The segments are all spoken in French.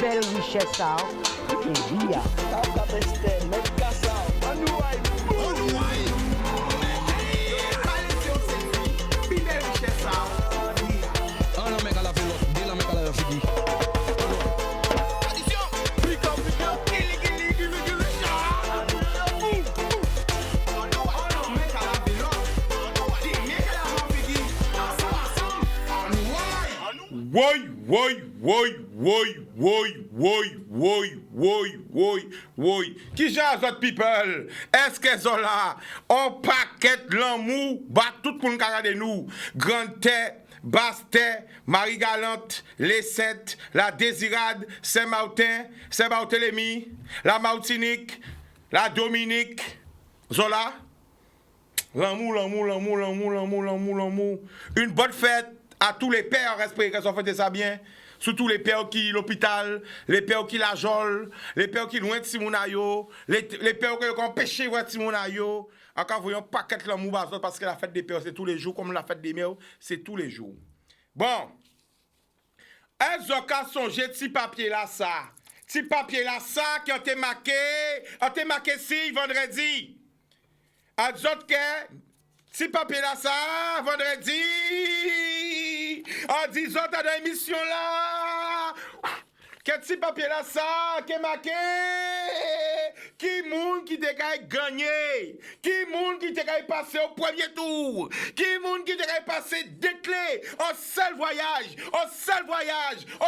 Belle richesse, qui est Oui. Qui jase autres people? Est-ce qu'elles sont là? On paquette l'amour, bat tout le monde qui regarde nous. Grande terre, basse terre, Marie Galante, les Sept, la Désirade, Saint-Martin, Saint-Barthélemy, la Martinique, la Dominique. Zola? L'amour. Une bonne fête à tous les pères, respect, qu'elles ont fait ça bien. Surtout les pères qui l'hôpital, les pères qui la jole, les pères qui loin de Simonayo, les pères qui ont empêché de Simonayo. Encore voyons pas qu'être l'amour parce que la fête des pères c'est tous les jours, comme la fête des mères c'est tous les jours. Bon, elles ont qu'à songer petit papier là ça. Petit papier là ça qui ont été marqué si vendredi. Elles ont que petit papier là ça vendredi. En disant dans l'émission là, quel petit papier là ça, qui est marqué, qui moun qui te gagné, qui moun qui te passé au premier tour, qui moun qui te passé des clés, un seul voyage, un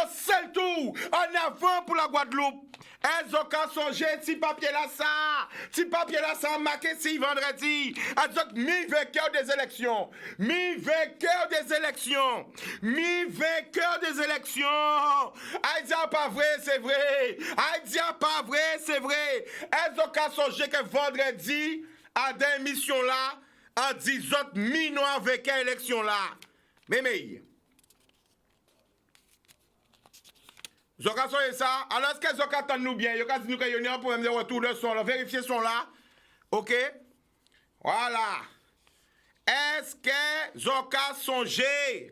seul tour, en avant pour la Guadeloupe. Elles ont qu'à songer, petit papier là ça, marqué si vendredi. Elles ont mi-vainqueur des élections. Mi-vainqueur des élections. Elles disent pas vrai, c'est vrai. Elles ont qu'à songer que vendredi, à des émissions là, en disant mi-noir vainqueur élection là. Mais. Zoka soye ça, alors est-ce que Zoka attend nous bien? Yoka dit nous qu'il y a un problème de retour de son là, vérifier son là. OK? Voilà. Est-ce que Zoka songe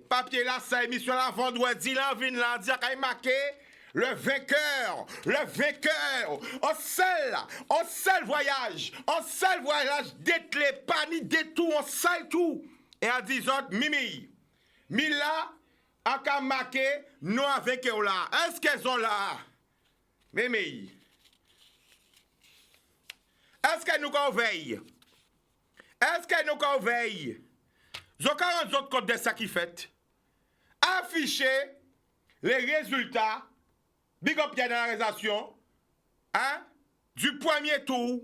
papier là, sa émission là, vendredi là, vin là, dire qu'il marqué le vainqueur, un seul voyage, dételé, pas ni détour, un seul tout. Et à 10 autres, Mila, a qu'à marquer nous avec eux là. Est-ce qu'elles sont là? Mimi. Est-ce qu'elles nous veillent? J'ai 40 autres codes de ça qui fait. Afficher les résultats, big up dans la réalisation, du premier tour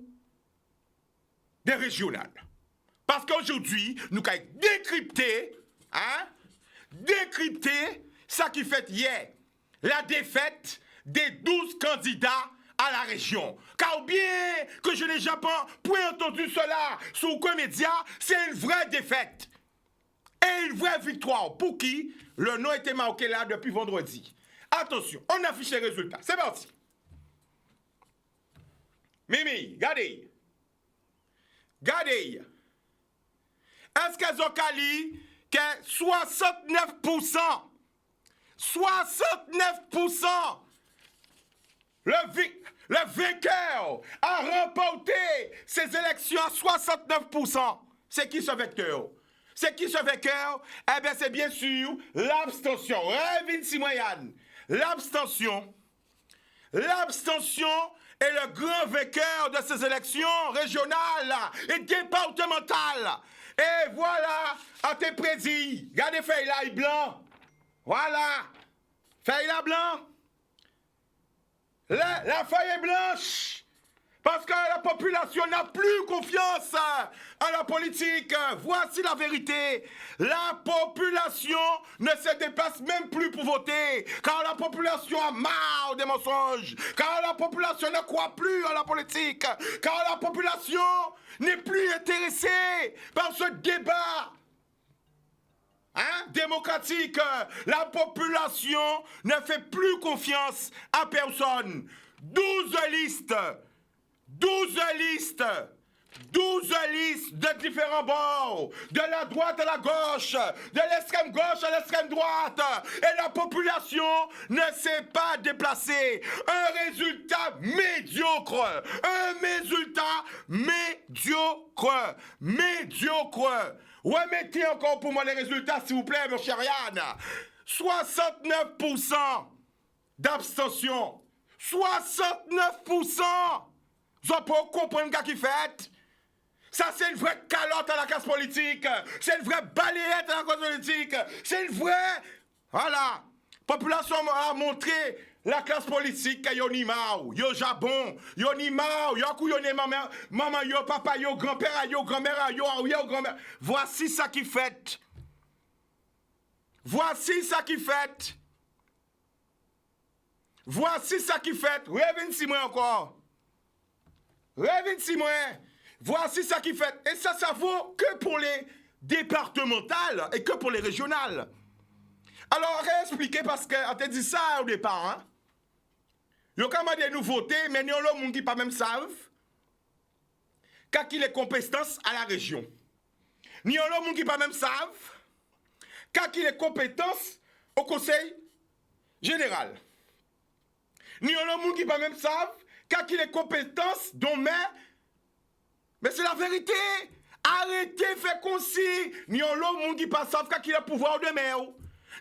des régionales. Parce qu'aujourd'hui, nous avons décrypté, ça qui fait hier, la défaite des 12 candidats à la région. Car bien que je n'ai jamais point entendu cela sur aucun média, c'est une vraie défaite. Et une vraie victoire pour qui le nom était marqué là depuis vendredi. Attention, on affiche les résultats. C'est parti. Mimi, regardez. Est-ce qu'elles ont quali que 69%, le vainqueur a remporté ces élections à 69%. C'est qui ce vainqueur? Eh bien, c'est bien sûr l'abstention. L'abstention est le grand vainqueur de ces élections régionales et départementales. Et voilà, à tes prédits. Regardez, feuille là, blanc. Voilà. Feuille là, blanc. La feuille est blanche. Parce que la population n'a plus confiance à la politique. Voici la vérité. La population ne se déplace même plus pour voter. Car la population a marre des mensonges. Car la population ne croit plus à la politique. Car la population n'est plus intéressée par ce débat démocratique. La population ne fait plus confiance à personne. 12 listes 12 listes. 12 listes de différents bords, de la droite à la gauche, de l'extrême gauche à l'extrême droite, et la population ne s'est pas déplacée. Un résultat médiocre, médiocre. Remettez encore pour moi les résultats, s'il vous plaît, mon cher Yann. 69% d'abstention. 69%. Vous n'avez pas compris ce qu'il fait. Ça, c'est une vraie calotte à la classe politique. C'est une vraie balayette à la classe politique. C'est une vraie... Voilà. Population a montré la classe politique que yo ni mao, yo jabon, yo ni mao, yo couillonné maman, yo papa, yo grand-père, yo grand-mère, yo grand-mère. Voici ça qui fait. Voici ça qui fait. Voici ça qui fait. Revenez si moi encore. Revenez si moi. Voici ça qui fait. Et ça vaut que pour les départementales et que pour les régionales. Alors, réexpliquer parce qu'on t'a dit ça au départ. Hein? Ils ont commandé nous voter, mais nous avons des gens qui pas même savent qu'il les compétences à la région. Nous avons des gens qui pas même savent qu'il les compétences au conseil général. Nous avons des gens qui pas même savent qu'il les compétences dont mais c'est la vérité. Arrêtez, faites comme si nous avons des gens qui pas savent qu'il a le pouvoir de maire.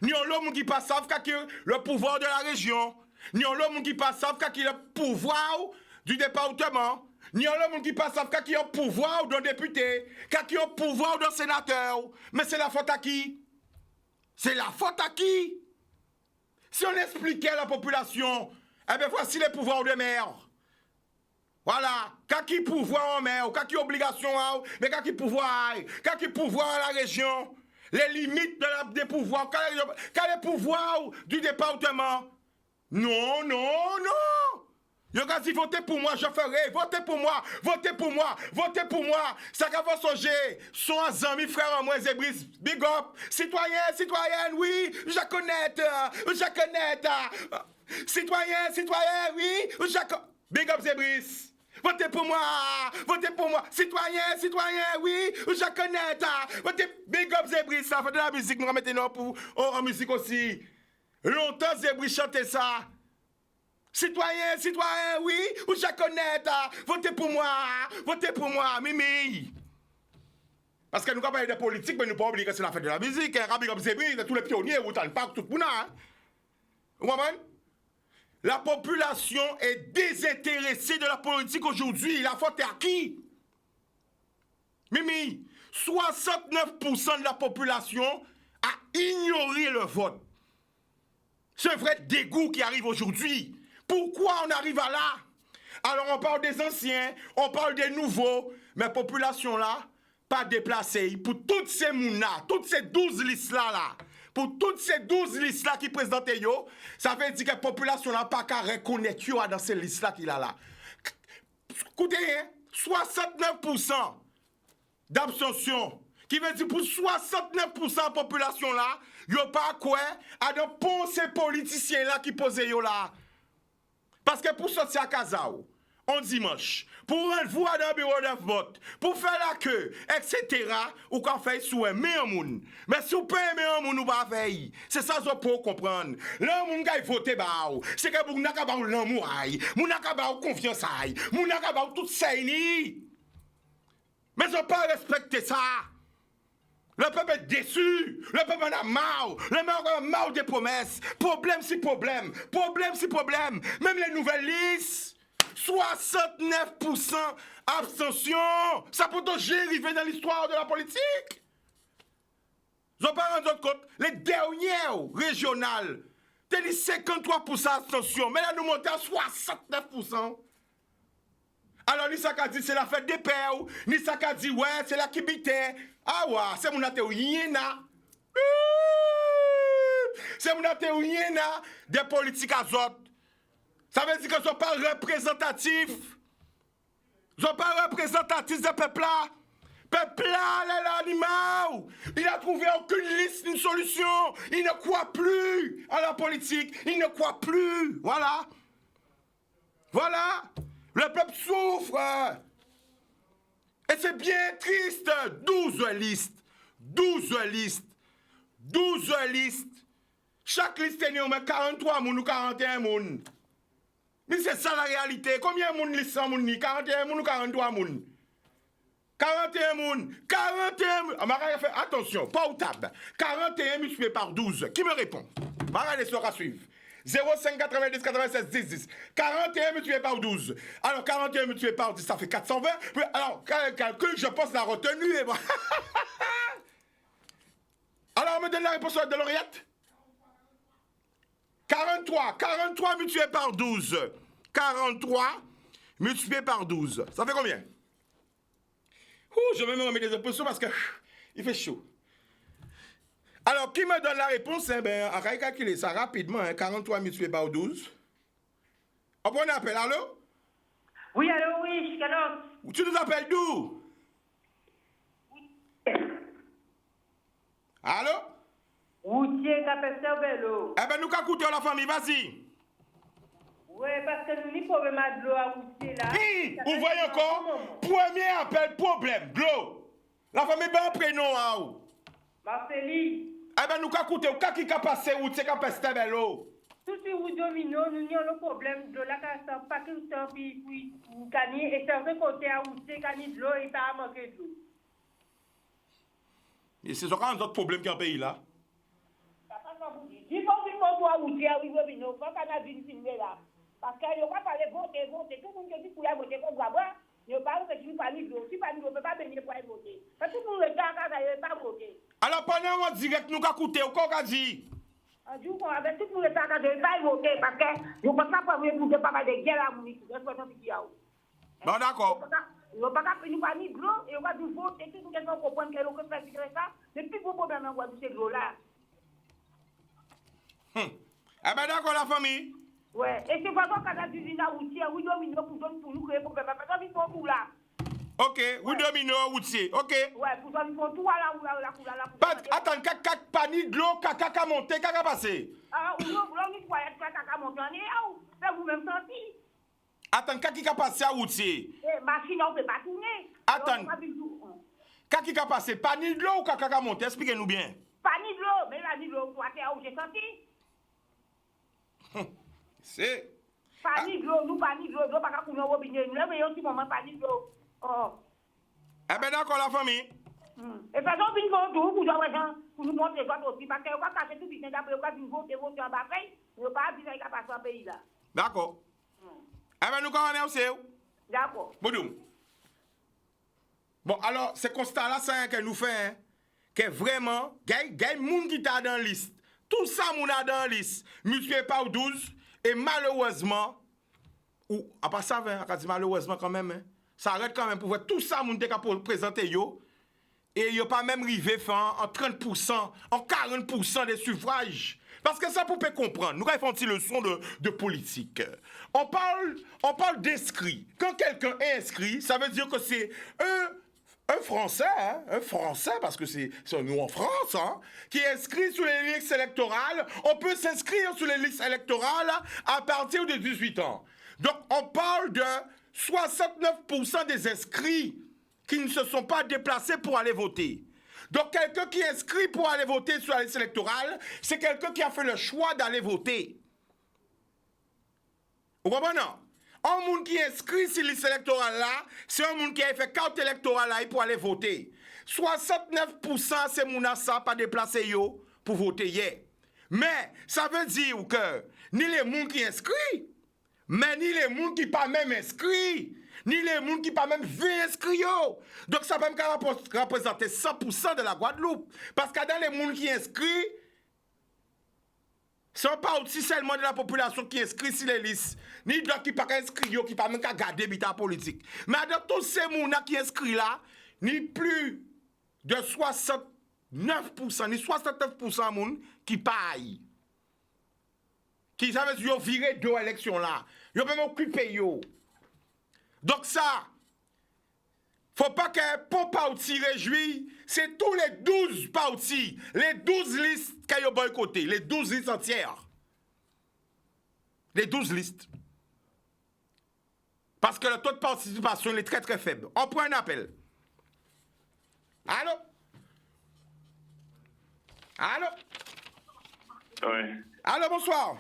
Nous avons des gens qui pas savent qu'il a le pouvoir de la région. Nous avons des gens qui pas savent qu'il a le pouvoir du département. Nous avons des gens qui pas savent qu'il a le pouvoir d'un député, qu'il a le pouvoir d'un sénateur. Mais c'est la faute à qui? C'est la faute à qui? Si on expliquait à la population, eh bien voici les pouvoirs de maire. Voilà, quand qui pouvoir en mer, quand qui obligation, mais quand qui pouvoir à la région, les limites des pouvoirs, quand les pouvoirs du département. Non. Yo quand dit votez pour moi, je ferai, votez pour moi. Ça qu'a va songer, son amis, frère, moi, Zébris, big up, citoyenne, oui, je connais. Citoyen, oui, big up, Zébris. Votez pour moi, citoyen, oui, je connais, votez, big up Zébris, ça fait de la musique, nous remettons pour en musique aussi. Longtemps Zébris chantait ça. Citoyen, oui, je connais, votez pour moi, Mimi. Parce que nous avons parlé de politique, mais nous ne pouvons pas oublier que c'est la fête de la musique, big up Zébris, tous les pionniers, autant le parc, tout le monde, vous comprenez? La population est désintéressée de la politique aujourd'hui. La faute est à qui? Mimi, 69% de la population a ignoré le vote. C'est un vrai dégoût qui arrive aujourd'hui. Pourquoi on arrive à là? Alors on parle des anciens, on parle des nouveaux, mais la population là, pas déplacée. Pour toutes ces mounas, toutes ces 12 listes-là, pour toutes ces 12 listes-là qui présentent yo, ça veut dire que la population n'a pas qu'à reconnaître yo dans ces listes-là qu'il a là. Écoutez, 69% d'abstention, qui veut dire pour 69% de la population là, yo pas quoi à de pensées politiciens là qui posent yo là. Parce que pour sortir à Kazao, on dimanche, pour rendre-vous à un bureau de vote, pour faire la queue, etc., ou qu'on fait sous un meilleur monde. Mais si vous pas un meilleur monde, vous pas faire. C'est ça que vous pouvez comprendre. L'homme qui vote, c'est que vous n'avez pas l'amour, vous n'avez pas confiance, vous n'avez pas tout ça. Mais vous n'avez pas respecté ça. Le peuple est déçu, le peuple en a marre, le peuple en a marre des promesses. Problème si problème. Même les nouvelles listes. 69% abstention. Ça peut toujours arriver dans l'histoire de la politique. Ils n'ont pas rendu compte. Les dernières régionales, t'as dit 53% abstention. Mais là, nous montons à 69%. Alors, ni ça qu'a dit, c'est la fête des pères. Ni ça qu'a dit, ouais, c'est la kibité. Ah ouais, c'est mon athéoïen. C'est mon athéoïen des politiques azotes. Ça veut dire qu'ils ne sont pas représentatifs. Ils ne sont pas représentatifs de peuple-là. Peuple-là, l'animal. Il n'a trouvé aucune liste, une solution. Il ne croit plus à la politique. Il ne croit plus. Voilà. Le peuple souffre. Et c'est bien triste. 12 listes. 12 listes. 12 listes. Chaque liste est nommée 43 moun ou 41 moun. Mais c'est ça la réalité. Combien de moun liste 100 moun ni? 41 moun ou 43 moun? 41 moun. 41 moun. Attention, pas au tab. 41 multiplié par 12. Qui me répond? Regardez ce qu'on suivre. 05 90 96 10 10. 41 multiplié par 12. Alors 41 multiplié par 10, ça fait 420. Alors, calcul, je pense la retenue est bon. Alors, on me donne la réponse de l'oreillette. 43 multiplié par 12. 43 multiplié par 12. Ça fait combien? Je vais me remettre des oppositions parce que il fait chaud. Alors, qui me donne la réponse? On va calculer ça rapidement. 43 multiplié par 12. On prend un appel, allô? Oui, allô, oui, Carlos. Tu nous appelles d'où? Allô? Routier, Capesteur Bello. Eh ben, nous qu'à écouter la famille, vas-y. Oui, parce que nous, nous problème de l'eau à routier là. Vous voyez encore? Premier appel, problème, de l'eau. La famille, ben, un prénom à où? Marceli. Eh ben, nous qu'à écouter, ou qu'à qui qu'a passé, ou t'sais Capesteur Bello. Tout ce qui domino, nous avons le problème de la casse, pas que le temps, puis, Cani, et certains côtés à routier, Cani de l'eau, et ça a manqué de l'eau. Et c'est encore un autre problème qui a un pays là. Il faut qu'il faut voir routier à Domino, quand on a vu une filmée là. Parce qu'il n'y a pas parlé voter, tout le monde dit qu'il y a voté pour boire. Il n'y a pas que tu pas mis de l'eau. Si pas de l'eau, on ne peut pas venir pour aller voter. Parce que tout le monde regarde quand il n'y a pas voté. Alors pendant un direct, nous qu'à écouter, ou qu'à dit? Du coup, avec tout le monde regarde quand il n'y a pas voté. Parce que je ne pense pas pour vous pas mal de guerre à mon équipe. Bon, d'accord. Il ne va pas finir par de l'eau et on va nous voter. Tout le monde comprend que l'on peut faire ça. Le plus gros problème en Guadeloupe, c'est de l'eau là. Eh ben d'accord la famille. Ouais, et c'est pas ça qu'on a dit une routier, oui, domino pour nous créer problème. Parce qu'ils font tout là. Ok, oui, domino, routier, ok. Ouais, pour ça, ils font tout là, Attends, caca, panique de l'eau, caca monté, caca passé. Ah, ou non, vous croyez que caca monté, c'est vous-même senti. Attends, caca passé à routier. Machine, on ne peut pas tourner. Attends, caca passé, panique de l'eau ou caca monté, expliquez-nous bien. Panique de l'eau, mais la nuit de l'eau, toi, t'es où j'ai senti. C'est. Panique de l'eau, nous panique de l'eau, pas qu'à couler au robinet, nous, mais aussi, maman, panique de l'eau. Oh. Eh ben d'accord, la famille. Et faisons une photo pour nous montrer quoi aussi, parce qu'on va cacher tout le temps d'après, on va voter en bas, on va pas dire qu'il a passé un pays là. D'accord. Eh ben nous connaissons aussi. D'accord. Bon, alors, ce constat-là, c'est un que nous faisons, hein, que vraiment, il y a des gens qui sont dans la liste. Tout ça, moun a dans la liste, multiplié par 12, et malheureusement, ou, à part ça, on dit malheureusement quand même, hein, ça arrête quand même pour voir tout ça, moun qui a présenté yo, et yo pas même rivé en 30%, en 40% des suffrages. Parce que ça, pour peut comprendre, nous avons une leçon de politique. On parle d'inscrits. Quand quelqu'un est inscrit, ça veut dire que c'est un Français, hein, un Français, parce que c'est nous en France, hein, qui est inscrit sur les listes électorales. On peut s'inscrire sur les listes électorales à partir de 18 ans. Donc, on parle de 69% des inscrits qui ne se sont pas déplacés pour aller voter. Donc, quelqu'un qui est inscrit pour aller voter sur la liste électorale, c'est quelqu'un qui a fait le choix d'aller voter. Vous comprenez? Un monde qui est inscrit sur la liste électorale là, c'est un monde qui a fait carte électorale là pour aller voter. 69% c'est moun ça pas déplacé yo pour voter hier. Mais ça veut dire que ni les gens qui inscrits, mais ni les gens qui pas même inscrits, ni les gens qui pas même vu inscrits. Donc ça peut même représenter 100% de la Guadeloupe. Parce que dans les gens qui inscrits, ce n'est pas aussi seulement de la population qui inscrit sur les listes, ni de ceux qui ne sont pas inscrits, qui ne sont même pas garder l'habitat politique. Mais dans tous ces gens qui inscrits là, ni plus de 69%, ni 69% de gens qui paient. Qui savent qu'ils ont viré deux élections là. Ils ont même occupé. Donc ça, faut pas que pour parti réjouit, c'est tous les 12 partis, les 12 listes qu'ils ont boycotté, les 12 listes entières. Les 12 listes. Parce que le taux de participation est très très faible. On prend un appel. Allô? Allô? Oui. Allô, bonsoir.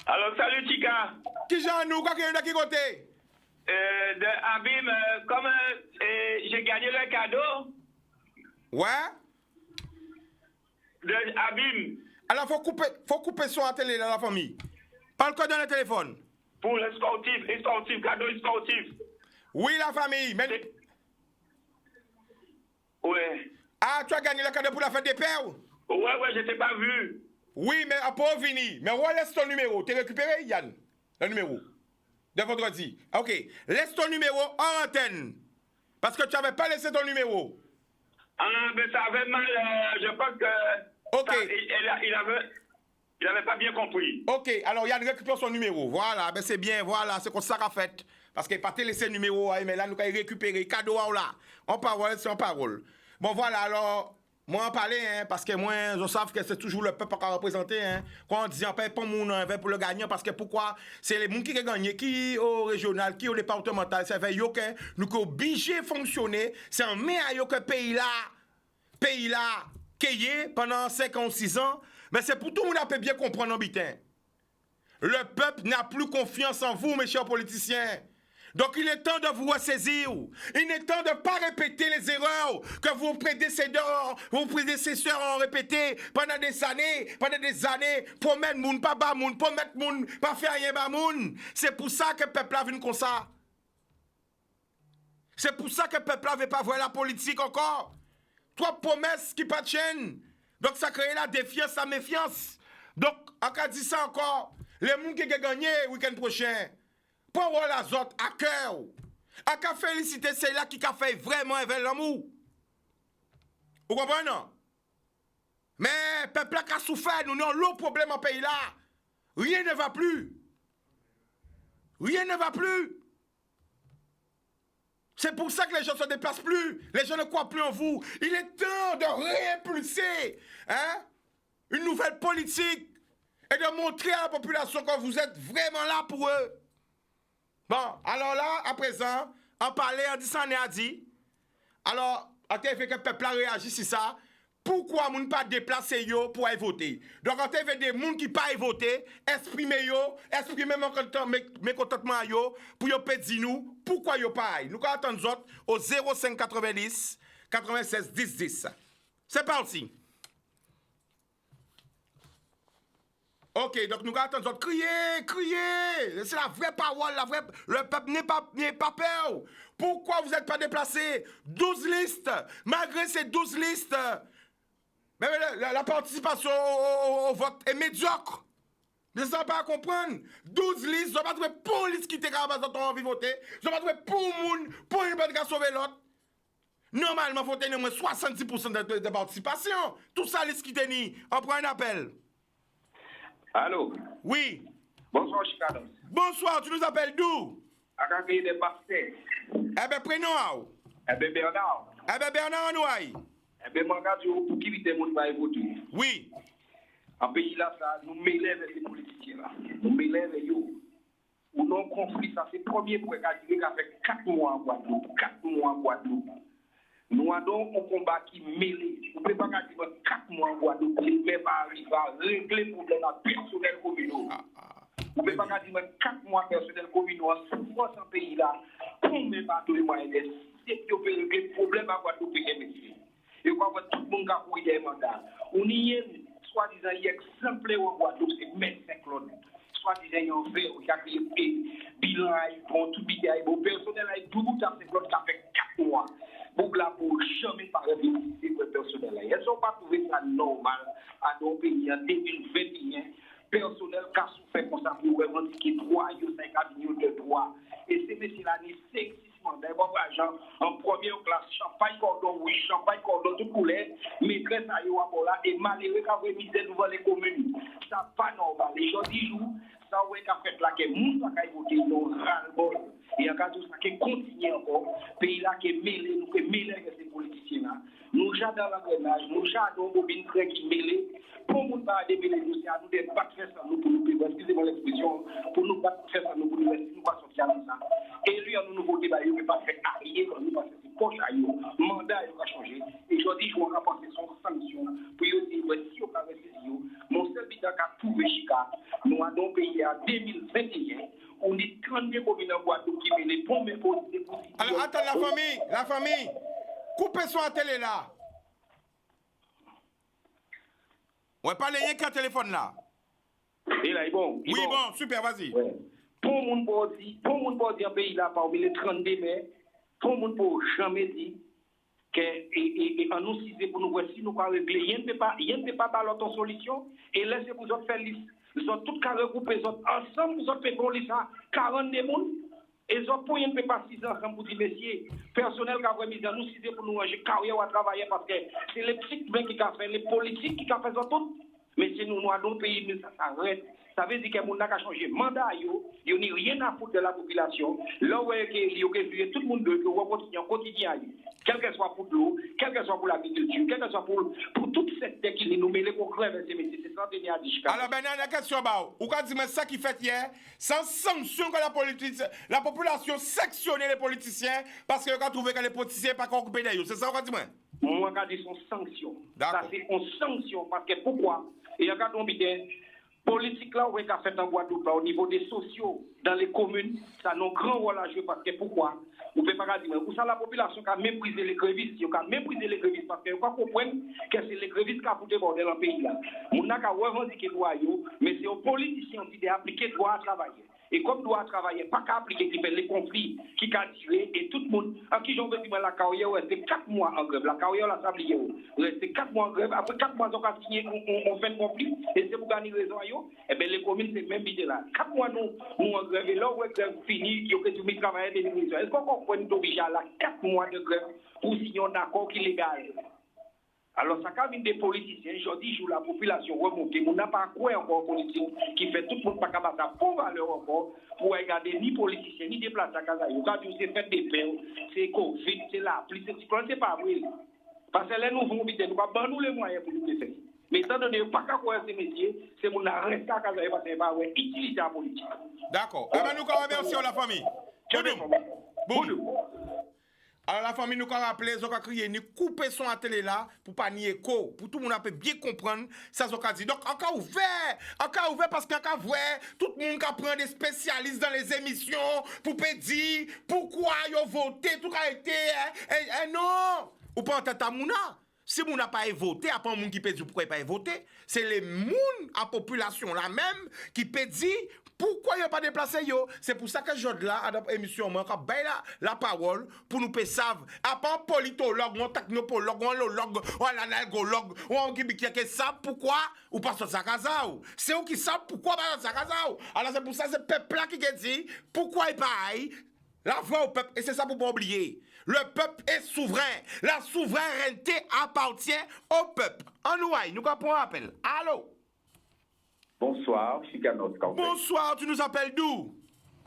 Alors, salut, Tika. Qui j'en nous? Quoi qu'il y a de qui côté? De Abim, comme j'ai gagné le cadeau Ouais? de Abim Alors, faut couper son télé dans la famille. Parle code dans le téléphone. pour le sportif, cadeau sportif. Oui, la famille. Mais... Ouais. Ah, tu as gagné le cadeau pour la fête des pères? Ouais, je t'ai pas vu. Oui, mais à pas venir. Mais ouais, laisse ton numéro. T'es récupéré, Yann? Le numéro. De vendredi. Ok. Laisse ton numéro en antenne. Parce que tu n'avais pas laissé ton numéro. Ah, mais ça avait mal. Je pense que. Ok. Il avait pas bien compris. Ok, alors Yann récupère son numéro. Voilà, ben c'est bien, voilà, c'est comme ça qu'a fait. Parce qu'il n'a pas laissé le numéro, mais là, nous avons récupéré cadeau là. En parole, c'est en parole. Bon, voilà, alors, moi, en parler, hein, parce que moi, je sais que c'est toujours le peuple qui a représenté. Hein. Quand on dit, on ne paye pas mon envers pour le gagnant, parce que pourquoi? C'est les gens qui ont gagné, qui au régional, qui au départemental, ça fait que nous sommes obligés de fonctionner. C'est un meilleur que le pays là, qui est pendant 5 ans, 6 ans. Mais c'est pour tout le monde qui peut bien comprendre en bitin. Le peuple n'a plus confiance en vous, mes chers politiciens. Donc il est temps de vous ressaisir. Il est temps de ne pas répéter les erreurs que vos prédécesseurs ont répétées pendant des années, pour mettre moun, pas bas moun, pour mettre moun, pas faire rien bas moun. C'est pour ça que le peuple a vu comme ça. C'est pour ça que le peuple ne veut pas voir la politique encore. 3 promesses qui pas de chaîne. Donc ça crée la défiance, la méfiance. Donc, en cas dit ça encore, les gens qui ont gagné le week-end prochain, pour voir la autres à cœur, à qu'à féliciter ceux-là qui a fait vraiment avec l'amour. Vous comprenez? Mais le peuple qui a souffert, nous avons l'autre problème en pays là. Rien ne va plus. Rien ne va plus. C'est pour ça que les gens ne se déplacent plus. Les gens ne croient plus en vous. Il est temps de réimpulser une nouvelle politique et de montrer à la population que vous êtes vraiment là pour eux. Bon, alors là, à présent, en parler, en disant, on a dit. Alors, en fait que le peuple a réagi sur ça. Pourquoi ne pas déplacer yo pour aller voter? Donc, quand il y a des gens qui ne pas voter, exprimez mon mécontentement yo pour yo dire nous pourquoi yo pas. Nous attendons autres au 05 90 96 10 10. C'est parti. Ok, donc nous attendons autres. Criez. C'est la vraie parole, le peuple n'est pas peur. Pourquoi vous n'êtes pas déplacés? 12 listes. Malgré ces 12 listes. Mais la participation au vote est médiocre. Vous ne savez pas comprendre. 12 listes, je ne vais pas trouver pour liste qui était capable de envie de voter. Je ne vais pas trouver pour une personne qui a sauvé l'autre. Normalement, il faut tenir au moins 70% de participation. Tout ça, liste qui tenait. On prend un appel. Allô? Oui. Bonsoir, Chicago. Bonsoir, tu nous appelles d'où? À Kakay de Pasteur. Eh bien, prénom. Eh bien, Bernard. Eh bien, Bernard Anouaï. Eh bien, moi, je pour qui vite mon va voter. Oui. En pays là, ça, nous mêlons avec les politiciens là. Nous mêlons avec eux. Ou non conflit, ça, c'est le premier point qui a fait 4 mois en Guadeloupe. 4 mois en Guadeloupe. Nous avons un combat qui mêlé. Vous ne pouvez pas dire 4 mois en Guadeloupe, c'est même pas arriver à régler le problème personnel communaux. Vous ne pouvez pas dire 4 mois personnel communaux, souffrance en pays là, pour même pas tous les moyens d'aide. C'est que vous pouvez régler le problème à Guadeloupe et métier. Et quand tout le monde a pris des mandats, on y est, soi-disant, il y a exemplaire en Guadeloupe, c'est médecin Claude. Soi-disant, il y a un verre qui a créé bilan, bon, tout bidé, bon, personnel, tout le monde qui a fait 4 mois. Pour la pour jamais parler de ce personnel. Ils n'ont pas trouvé ça normal à nos pays en 2021. Personnel qui a souffert comme ça pour revendiquer droit, 5 millions de droits. Et ces messieurs-là, ni sexisme, d'abord, en première classe, champagne cordon, oui, champagne cordon de couleur, maîtresse à Yoabola et malheureux qu'à remise devant les communes. Ça pas normal. Les gens disent, ça ouais qu'a fait là que moun pas kay voter non ras-le-bol et en cas tout ça qui continue encore pays là qui mêlé nous que mêlé avec ces politiciens là nous j'adore l'engrenage nous j'adore bobine très qui mêlé pour moun pas démêler nous c'est à nous de battre faire ça nous pour nous payer excusez-moi l'expression pour nous battre faire ça nous pour nous pas sortir de ça et lui en nous voter bah il peut pas faire arrière quand nous parce que c'est poche à yo mandat il va changer et je dis je vais rapporter son sanction pour yo dire si on va rester yo mon seul but qu'a trouvé Chica nous avons payé en 2021 on est 32 communes en Guadeloupe qui met les pommes et pour alors attends la famille coupez son télé là. Ouais, parlez rien qu'un téléphone là. Et là, bon. Oui, bon, super, vas-y. Ouais. Pour mon body en pays là, parmi les 32 mai, pour le monde pour jamais dire que, et en nous ciser pour nous voir si nous pas régler, il ne peut pas par l'autre solution, et laissez vous autres faire liste. Vous autres tout carré regroupés, ensemble, vous autres faites pour liste 40 démons. Et les autres, pour ne pas 6 ans, comme vous dites, messieurs, personnel qui a mis dans nous, c'est pour nous ranger carrière à travailler parce que c'est les petits qui ont fait, les politiques qui ont fait ça tout. Mais c'est nous, dans le pays, mais ça s'arrête. Ça veut dire que les gens ont changé mandat, ils n'ont rien à foutre de la population. Là où ils ont tout le monde doit quotidien, quel que soit pour l'eau, quel que soit pour l'agriculture, quel que soit pour toute cette terre qui nous met les progrès vers ces métiers. C'est ça, c'est à dire. Alors, ben, il y a une question, ou quand dit ça qui fait hier, sans sanction que la population sectionnait les politiciens parce que vous trouvé que les politiciens ne sont pas occupés d'ailleurs. C'est ça, vous dit moi? Moi, je dis son sanction. Ça, c'est une sanction parce que pourquoi? Et regarde, on dit, politique là, on a fait en Guadeloupe, au niveau des sociaux, dans les communes, ça a un grand rôle à jouer parce que pourquoi? Vous ne pouvez pas dire, où ça la population qui a méprisé les grévistes, qui a méprisé les grévistes parce que vous comprenez que c'est les grévistes qui ont foutu bordel dans le pays là. On n'a qu'à revendiquer droit, mais c'est aux politiciens qui ont appliqué droit à travailler. Et comme droit à travailler, pas qu'à appliquer qui fait les conflits, qui a tiré, et tout le monde, en qui j'en veux dire, la carrière, restait 4 mois en grève. La carrière, la sablier, restait 4 mois en grève. Après 4 mois, on a signé, on fait un conflit, et c'est pour gagner raison, et bien les communes, c'est même idée là. 4 mois, nous en grève, et là, on est grève fini, qui ont fait tout le travail des émissions. Est-ce qu'on comprend nous oblige à 4 mois de grève pour signer un accord qui est légal? Alors, ça quand même des politiciens, je dis, la population remonte, on n'a pas quoi encore politique qui fait tout le monde pas capable de pour valeur encore, pour regarder ni politiciens, ni déplacés à Casa. Quand c'est fait des paix, c'est Covid, c'est la pluie, c'est pas vrai. Parce que là, nous vont vite, nous avons nous les moyens pour nous faire. Mais étant donné qu'on n'a pas quoi ces métiers, c'est mon arrêt à Casa, parce que c'est pas vrai, utiliser la politique. D'accord. Eh bien, nous avons remercié la famille. Boudou. Alors la famille nous a rappelé, ils ont crié, ni couper son télé là pour pas ni écho, pour tout le monde peut bien comprendre ça qu'ils ont dit. Donc encore ouvert parce qu'encore vrai, tout le monde qui prend des spécialistes dans les émissions pour dire pourquoi ils ont voté, tout a été, non, ou pas entendre ta mouna. Si vous n'avez pas voté, après un monde qui peut dire pourquoi il n'a pas voté, c'est les gens à population là même qui peut dire pourquoi il n'a pas déplacé yo. C'est pour ça que je là, à l'émission, moi, quand la parole pour nous savoir. Après un politologue, un technopologue, un lologue, un analgologue, un qui savent pourquoi ou pas sur sa casa. C'est eux qui savent pourquoi pas sur sa casa. Alors c'est pour ça que c'est le peuple là qui dit pourquoi il paye. La voix au peuple, et c'est ça pour ne pas oublier. Le peuple est souverain. La souveraineté appartient au peuple. En nous comprenons appel. Allô? Bonsoir, Chicanot. Bonsoir, tu nous appelles d'où?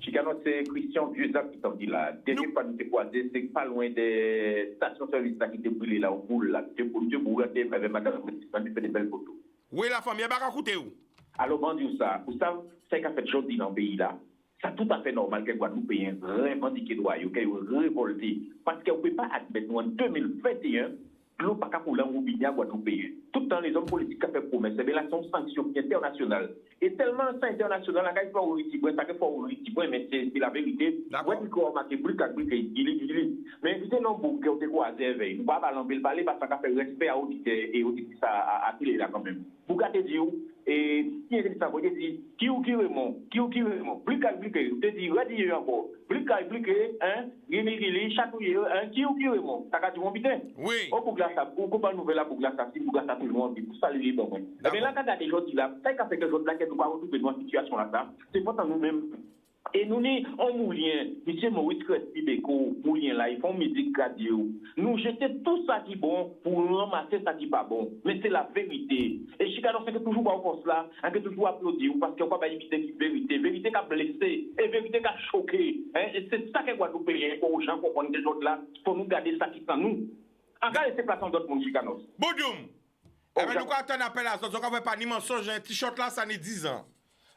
Chicanot, c'est Christian Vieux-Zap qui t'en dit là. Dernière fois que nous t'ai croisé, c'est pas loin des stations-service qui étaient brûlées là, au bout là. Tu peux regarder avec madame, tu fais des belles photos. Oui, la famille, elle va écouter où? Alors, bon, dis ça. Vous savez, c'est qu'a fait aujourd'hui dans le pays là. C'est tout à fait normal que Guadeloupéens revendiquent droit, qu'ils révolté. Parce qu'on ne peut pas admettre, nous, en 2021, l'eau pas qu'à couler en Roubignan, Guadeloupéens. Tout le temps, les hommes politiques ont fait promesse, mais là, sont sanctions internationales. Et tellement c'est international, là, il faut Uritibouin, ça fait fort Uritibouin, mais c'est la vérité. D'accord. Ouais, il marqué brique à brique, il. Mais évitez non, pour que vous découragez, vous ne pouvez pas parler parce qu'on fait respect à auditeur et auditrice à tous les là quand même. Vous gâtez Dieu. Et qui est ça, vous dites, qui vraiment, plus qu'à plus que, vous dites, redis encore, plus qu'à plus que, hein, Rémi, chatouiller, hein, qui vraiment, ça va du bon putain. Oui. Oh, pour glace, pour pas nouvelle là, pour glace, si vous glace tout le monde, pour saluer, bon, mais là, quand il y a des gens qui là, c'est qu'à fait que les autres là, qui ne pas retrouver dans cette situation là, c'est pas nous-mêmes. Et nous ni en moulin, monsieur Maurice Crespi Beko, moulin là, ils font musique radio. Nous jetons tout ça qui est bon pour ramasser ça qui n'est pas bon. Mais c'est la vérité. Et Chicago, c'est que toujours pas au là, on peut toujours applaudir parce qu'on ne peut pas éviter qui vérité. Vérité qui a blessé, et vérité qui a choqué. Et c'est ça que Guadeloupéens, aux gens comprennent des autres là, pour nous garder ça qui est en nous. En cas de ces places d'autres monde, Chicago. Boudoum. Eh bien, nous, quand on appelle à ça, on ne fait pas ni mensonge, un t-shirt là, ça ni 10 ans.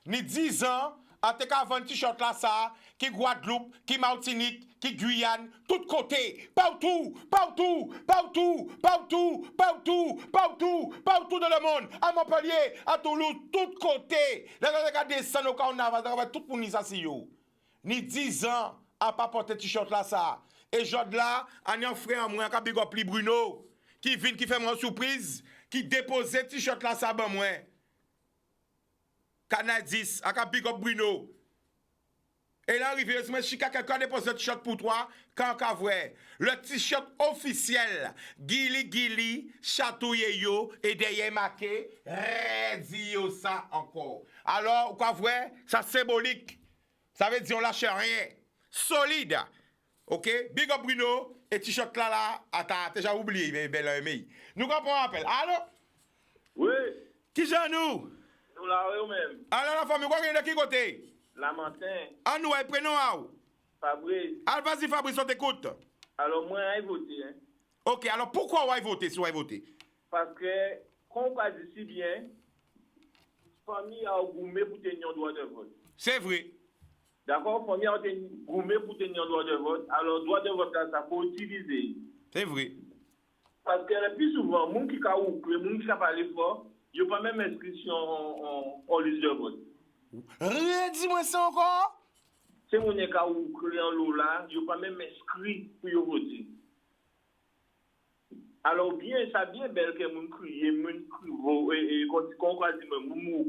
Ni 10 ans. En tout cas, un t-shirt là, ça, qui Guadeloupe, qui Martinique, qui Guyane, tout côté, partout, partout, partout, partout, partout, partout, partout dans le monde, à Montpellier, à Toulouse, tout côté. Regardez ça, nous, quand on a tout pour nous, ça, c'est yo. Ni 10 ans, à pas porter t-shirt là, ça. Et je là, on a un frère, moi, qui a big up Bruno, qui vient, qui fait moi surprise, qui dépose t-shirt là, ça, ben, moi. Canadis, à big up Bruno. Et là, arrivé, je me suis dit, quelqu'un dépose le t-shirt pour toi, quand on voit le t-shirt officiel, Gili, chatouille yo, et derrière marqué, redis ça encore. Alors, quoi voir, ça symbolique. Ça veut dire, on lâche rien. Solide. OK? Big up Bruno, et t-shirt là, attends, t'as déjà oublié, mais. Nous comprenons appel. Allô? Oui. Qui j'en nous? Nous la même. Alors, la famille, quoi qu'il y a de qui côté? Lamentin. Ah, nous, prénom à où? Fabrice. Alors, vas-y, Fabrice, on t'écoute. Alors, moi, j'ai voté. Hein. Ok, alors pourquoi on va voter si on va voter? Parce que, comme on a dit si bien, la famille a gourmet pour tenir un droit de vote. C'est vrai. D'accord? La famille a gourmet pour tenir un droit de vote. Alors, le droit de vote, là, ça faut utiliser. C'est vrai. Parce que, le plus souvent, les gens qui ont les gens qui ont parlé fort, ils n'ont pas même inscription en liste de vote. Dis-moi ça encore. C'est mon cas où créé en l'eau là, ils n'ont pas même inscrit pour voter. Alors bien, ça bien belle que mon crier, et qu'on va dire mon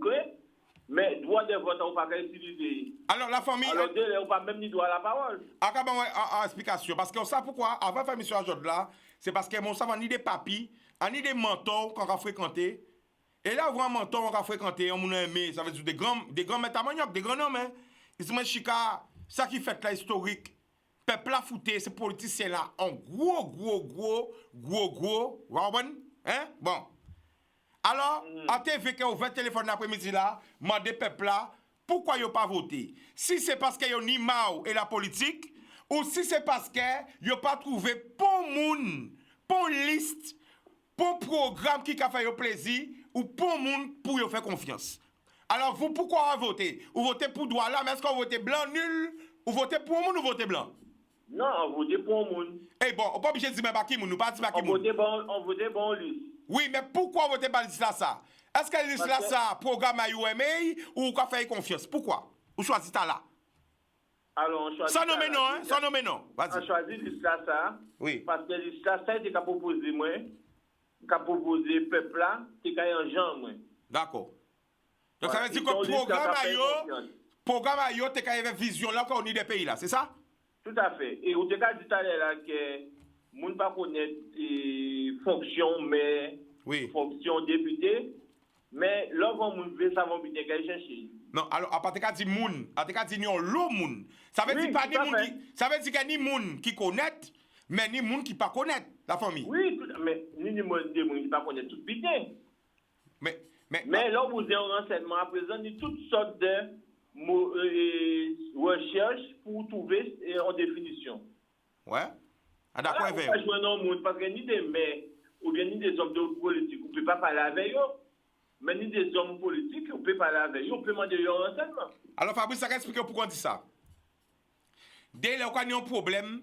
mais droit de vote on pas utiliser. Alors la famille. Alors on pas même ni droit à la parole. En explication parce qu'on sait pourquoi avant faire mission à Jod là, c'est parce que mon savant ni des papis, ni des mentors qu'on a fréquenté. Et là, vraiment, mentor, on a fréquenté, on a aimé, ça veut dire des grands métamaniaques, des grands hommes, hein. Ils sont chica, ça qui fait là historique, peuple la fouté, ces politiciens là, en gros, hein? Bon. Alors, à TV, quand on fait téléphone l'après-midi là, demandez peuple là, pourquoi ils n'ont pas voté? Si c'est parce qu'ils ont ni Mao et la politique, ou si c'est parce qu'ils n'ont pas trouvé pour moun, pour liste, pour programme qui a fait plaisir, ou pour moun pour y faire confiance. Alors vous, pourquoi vous votez? Vous votez pour droit là, mais est-ce que vous votez blanc, nul? Ou votez pour moun ou votez blanc? Non, on vote pour moun. Eh bon, on n'est pas obligé de dire pas qui moun, nous pas dire pas qui moun. On vote bon liste. Oui, mais pourquoi vous votez pas liste là ça? Est-ce que liste là ça, programme à UMA, ou qu'on fait confiance? Pourquoi? Vous choisissez là? Alors on choisit. Sans nommer non, hein? Sans nommer non. On choisit liste là ça. Oui. Parce que liste là ça, c'est qu'a proposé moi. Qu'a proposé peuple là, c'est qu'il y a un genre moi. D'accord. Donc ça veut dire que programme à yo, t'es qu'il y avait vision là qu'on est des pays là, c'est ça? Tout à fait. Et vous avez dit tout à l'heure là que moun pas connaître fonction mais fonction député, mais là quand moun veut ça vont bien qu'elle chercher. Non, alors à part dit moun, à part dit non l'eau moun. Ça veut dire pas ni moun qui, ça veut dire que ni moun qui connaît, mais ni moun qui pas connaît la famille. Oui, mais ni moun qui pas connaît tout bien. Mais là vous avez un renseignement à présent de toutes sortes de recherches pour trouver en définition. Ouais. Ah d'accord, on va jouer dans le monde parce que ni des maires ou bien ni des hommes de politique, on ne peut pas parler avec eux. Mais ni des hommes politiques, on peut parler avec eux, on peut demander leur renseignement. Alors Fabrice, ça explique pourquoi on dit ça. Dès lors qu'on a un problème,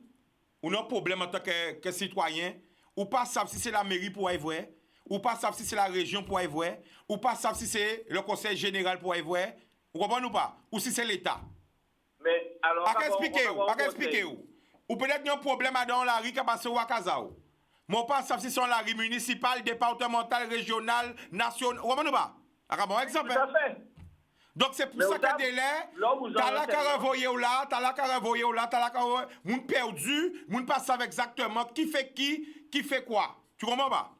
ou un problème en tant que citoyen, ou pas savoir si c'est la mairie pour y voir, ou pas savoir si c'est la région pour y voir, ou pas savoir si c'est le conseil général pour y voir, vous comprenez ou pas? Ou si c'est l'État. Mais alors... Pas expliquer où. Ou peut-être un problème dans la rue qui a passé au Wakazao. Mon pas savoir si c'est la rue municipale, départementale, régionale, nationale. Vous comprenez ou pas? Bon exemple. Tout à fait. Donc c'est pour ça que délai, t'as la qu'à renvoyer là, t'as la qu'à moun perdu, moun pas savent exactement qui fait quoi. Tu comprends pas?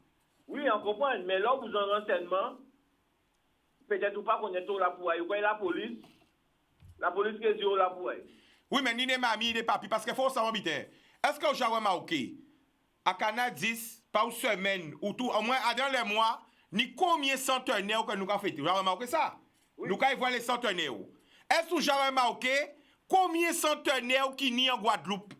Oui, on comprend, mais là vous en renseignement, peut-être ou pas connaître la police, La police qui dit là pour elle. Oui, mais ni des mamies, ni des papis, parce qu'il faut savoir bien. Est-ce que vous avez remarqué, à Canada 10, par semaine, ou tout, au moins, dans les mois, ni combien de centenaires que nous avons fait? Vous avez remarqué ça? Oui. Nous avons vu les centenaires. Est-ce que vous avez remarqué combien de centenaires qui n'y en Guadeloupe?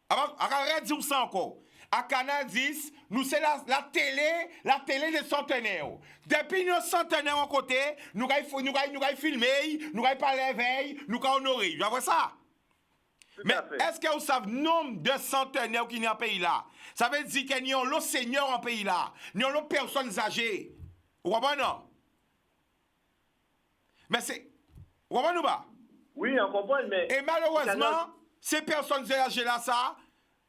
Arrête de dire ça encore. À Canal 10, nous c'est la télé des centenaires. Depuis nos centenaires en côté, nous avons filmé, nous avons parlé veille, nous avons honoré. Vous voyez ça? Mais est-ce que vous savez le nombre de centenaires qui sont dans le pays là? Ça veut dire qu'il y a l'autre seigneur en pays là. Il y a l'autre personnes âgées. Vous comprenez non? Mais c'est... Vous comprenez ou pas? Oui, on comprend, mais... Et malheureusement, ces personnes âgées là, ça...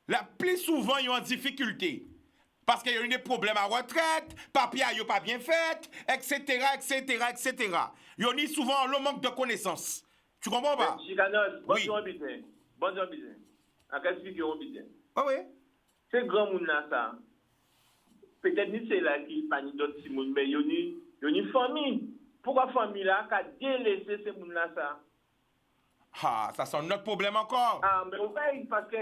La plus souvent, ils ont en difficulté. Parce qu'il y a eu des problèmes à retraite, papier n'a pas bien fait, etc., etc., etc. Ils ont eu souvent le manque de connaissances. Tu comprends pas? Chicanos, oui. Bonne ambition. À quel expliquer ambition? Ah oui. C'est grand monde là, ça. Peut-être que c'est là qui pas ni d'autres Simon, mais il y a une famille. Pourquoi famille là, qui a délaissé ces monde là, ça? Ah, ça c'est notre problème encore. Ah, mais on paye parce que...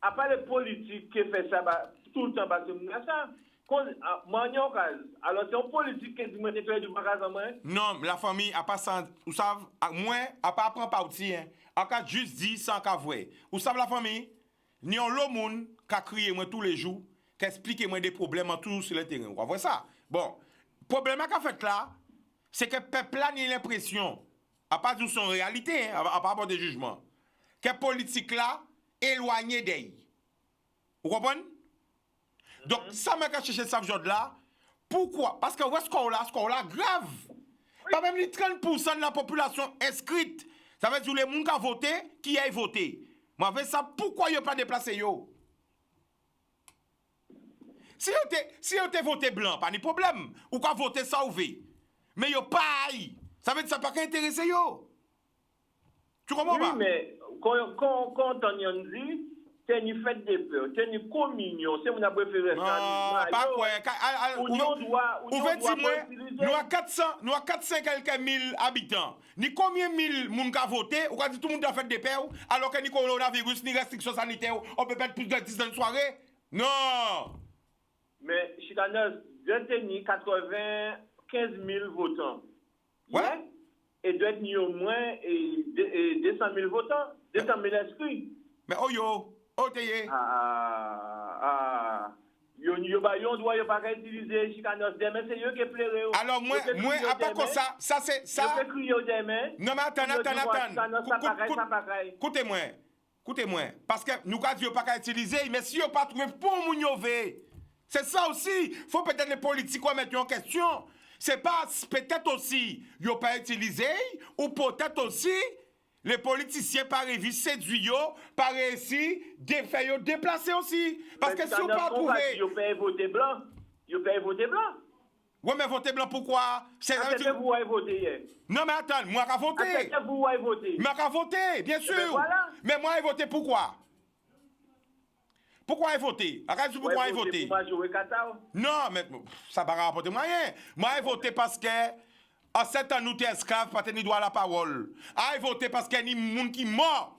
À part les politiques qui font ça tout le temps, parce que ça, alors c'est un politique qui dit que tu fais du bagage en main. Non, la famille a pas ça, vous savez, moi, a pas apprendre partie, hein. A pas juste dit sans qu'à voir. Vous savez la famille, ni on le monde qui a crié moi tous les jours, qui explique moi des problèmes en tout sur le terrain. Vous voyez ça? Bon, le problème qu'a fait là, c'est que le peuple a l'impression, à pas de son réalité, hein, à pas avoir de jugement, que la politique là, éloigné d'elle. Vous comprenez? Donc, ça m'a cherché ça aujourd'hui là. Pourquoi? Parce que ce qu'on a grave. Oui. Pas même les 30% de la population inscrite. Ça veut dire les gens qui ont voté, qui aient voté. Moi, avec ça, pourquoi ils n'ont pas déplacé yo? Si vous avez voté blanc, pas de problème. Ou quoi voter ça ou V. Mais yo pas. Ça veut dire que ça n'a pas intéressé yo. Tu comprends pas? Oui, mais quand on dit, c'est une fête de peur, c'est une communion, c'est mon préféré. Non, pas quoi. Vous faites dire moi, nous avons 400 quelques mille habitants. Ni combien mille moun ka voté, ou ka dit tout le monde a fait des peurs, alors que ni coronavirus, ni restrictions sanitaires, on peut perdre plus de 10 dans une soirée? Non! Mais, Chicanos, je tenais 95 000 votants. Ouais? Yeah? Et doit être au moins 200 000 votants, 200 000 inscrits. Mais oh yo, oh t'es. Yo doit pas utiliser Chicanos demain, c'est eux qui pleurent. Alors moi à part comme ça c'est ça. Je crier au demain. Non mais attends. Écoutez-moi. Parce que nous quand Dieu pas qu'à utiliser, mais si on pas trouvé pour moun yo ve. C'est ça aussi. Faut peut-être les politiques mettre en question. C'est pas peut-être aussi yo pas utilisé ou peut-être aussi les politiciens par révis séduit yo par réussi déplacer aussi parce que si on pas trouver yo peut voter blanc. Ouais mais voter blanc pourquoi? C'est vous avez voté hier. Non mais attends, moi qu'a voté. C'est vous avez voté. Moi qu'a voté, bien sûr. Voilà. Mais moi j'ai voté pourquoi? Pourquoi il voté? Arrête pourquoi il voté? Non, mais ça va rapporter moyen. Moi, il voté parce que en 7 ans, nous sommes esclaves, parce que nous doit la parole. Il voté parce qu'il y a des gens qui mort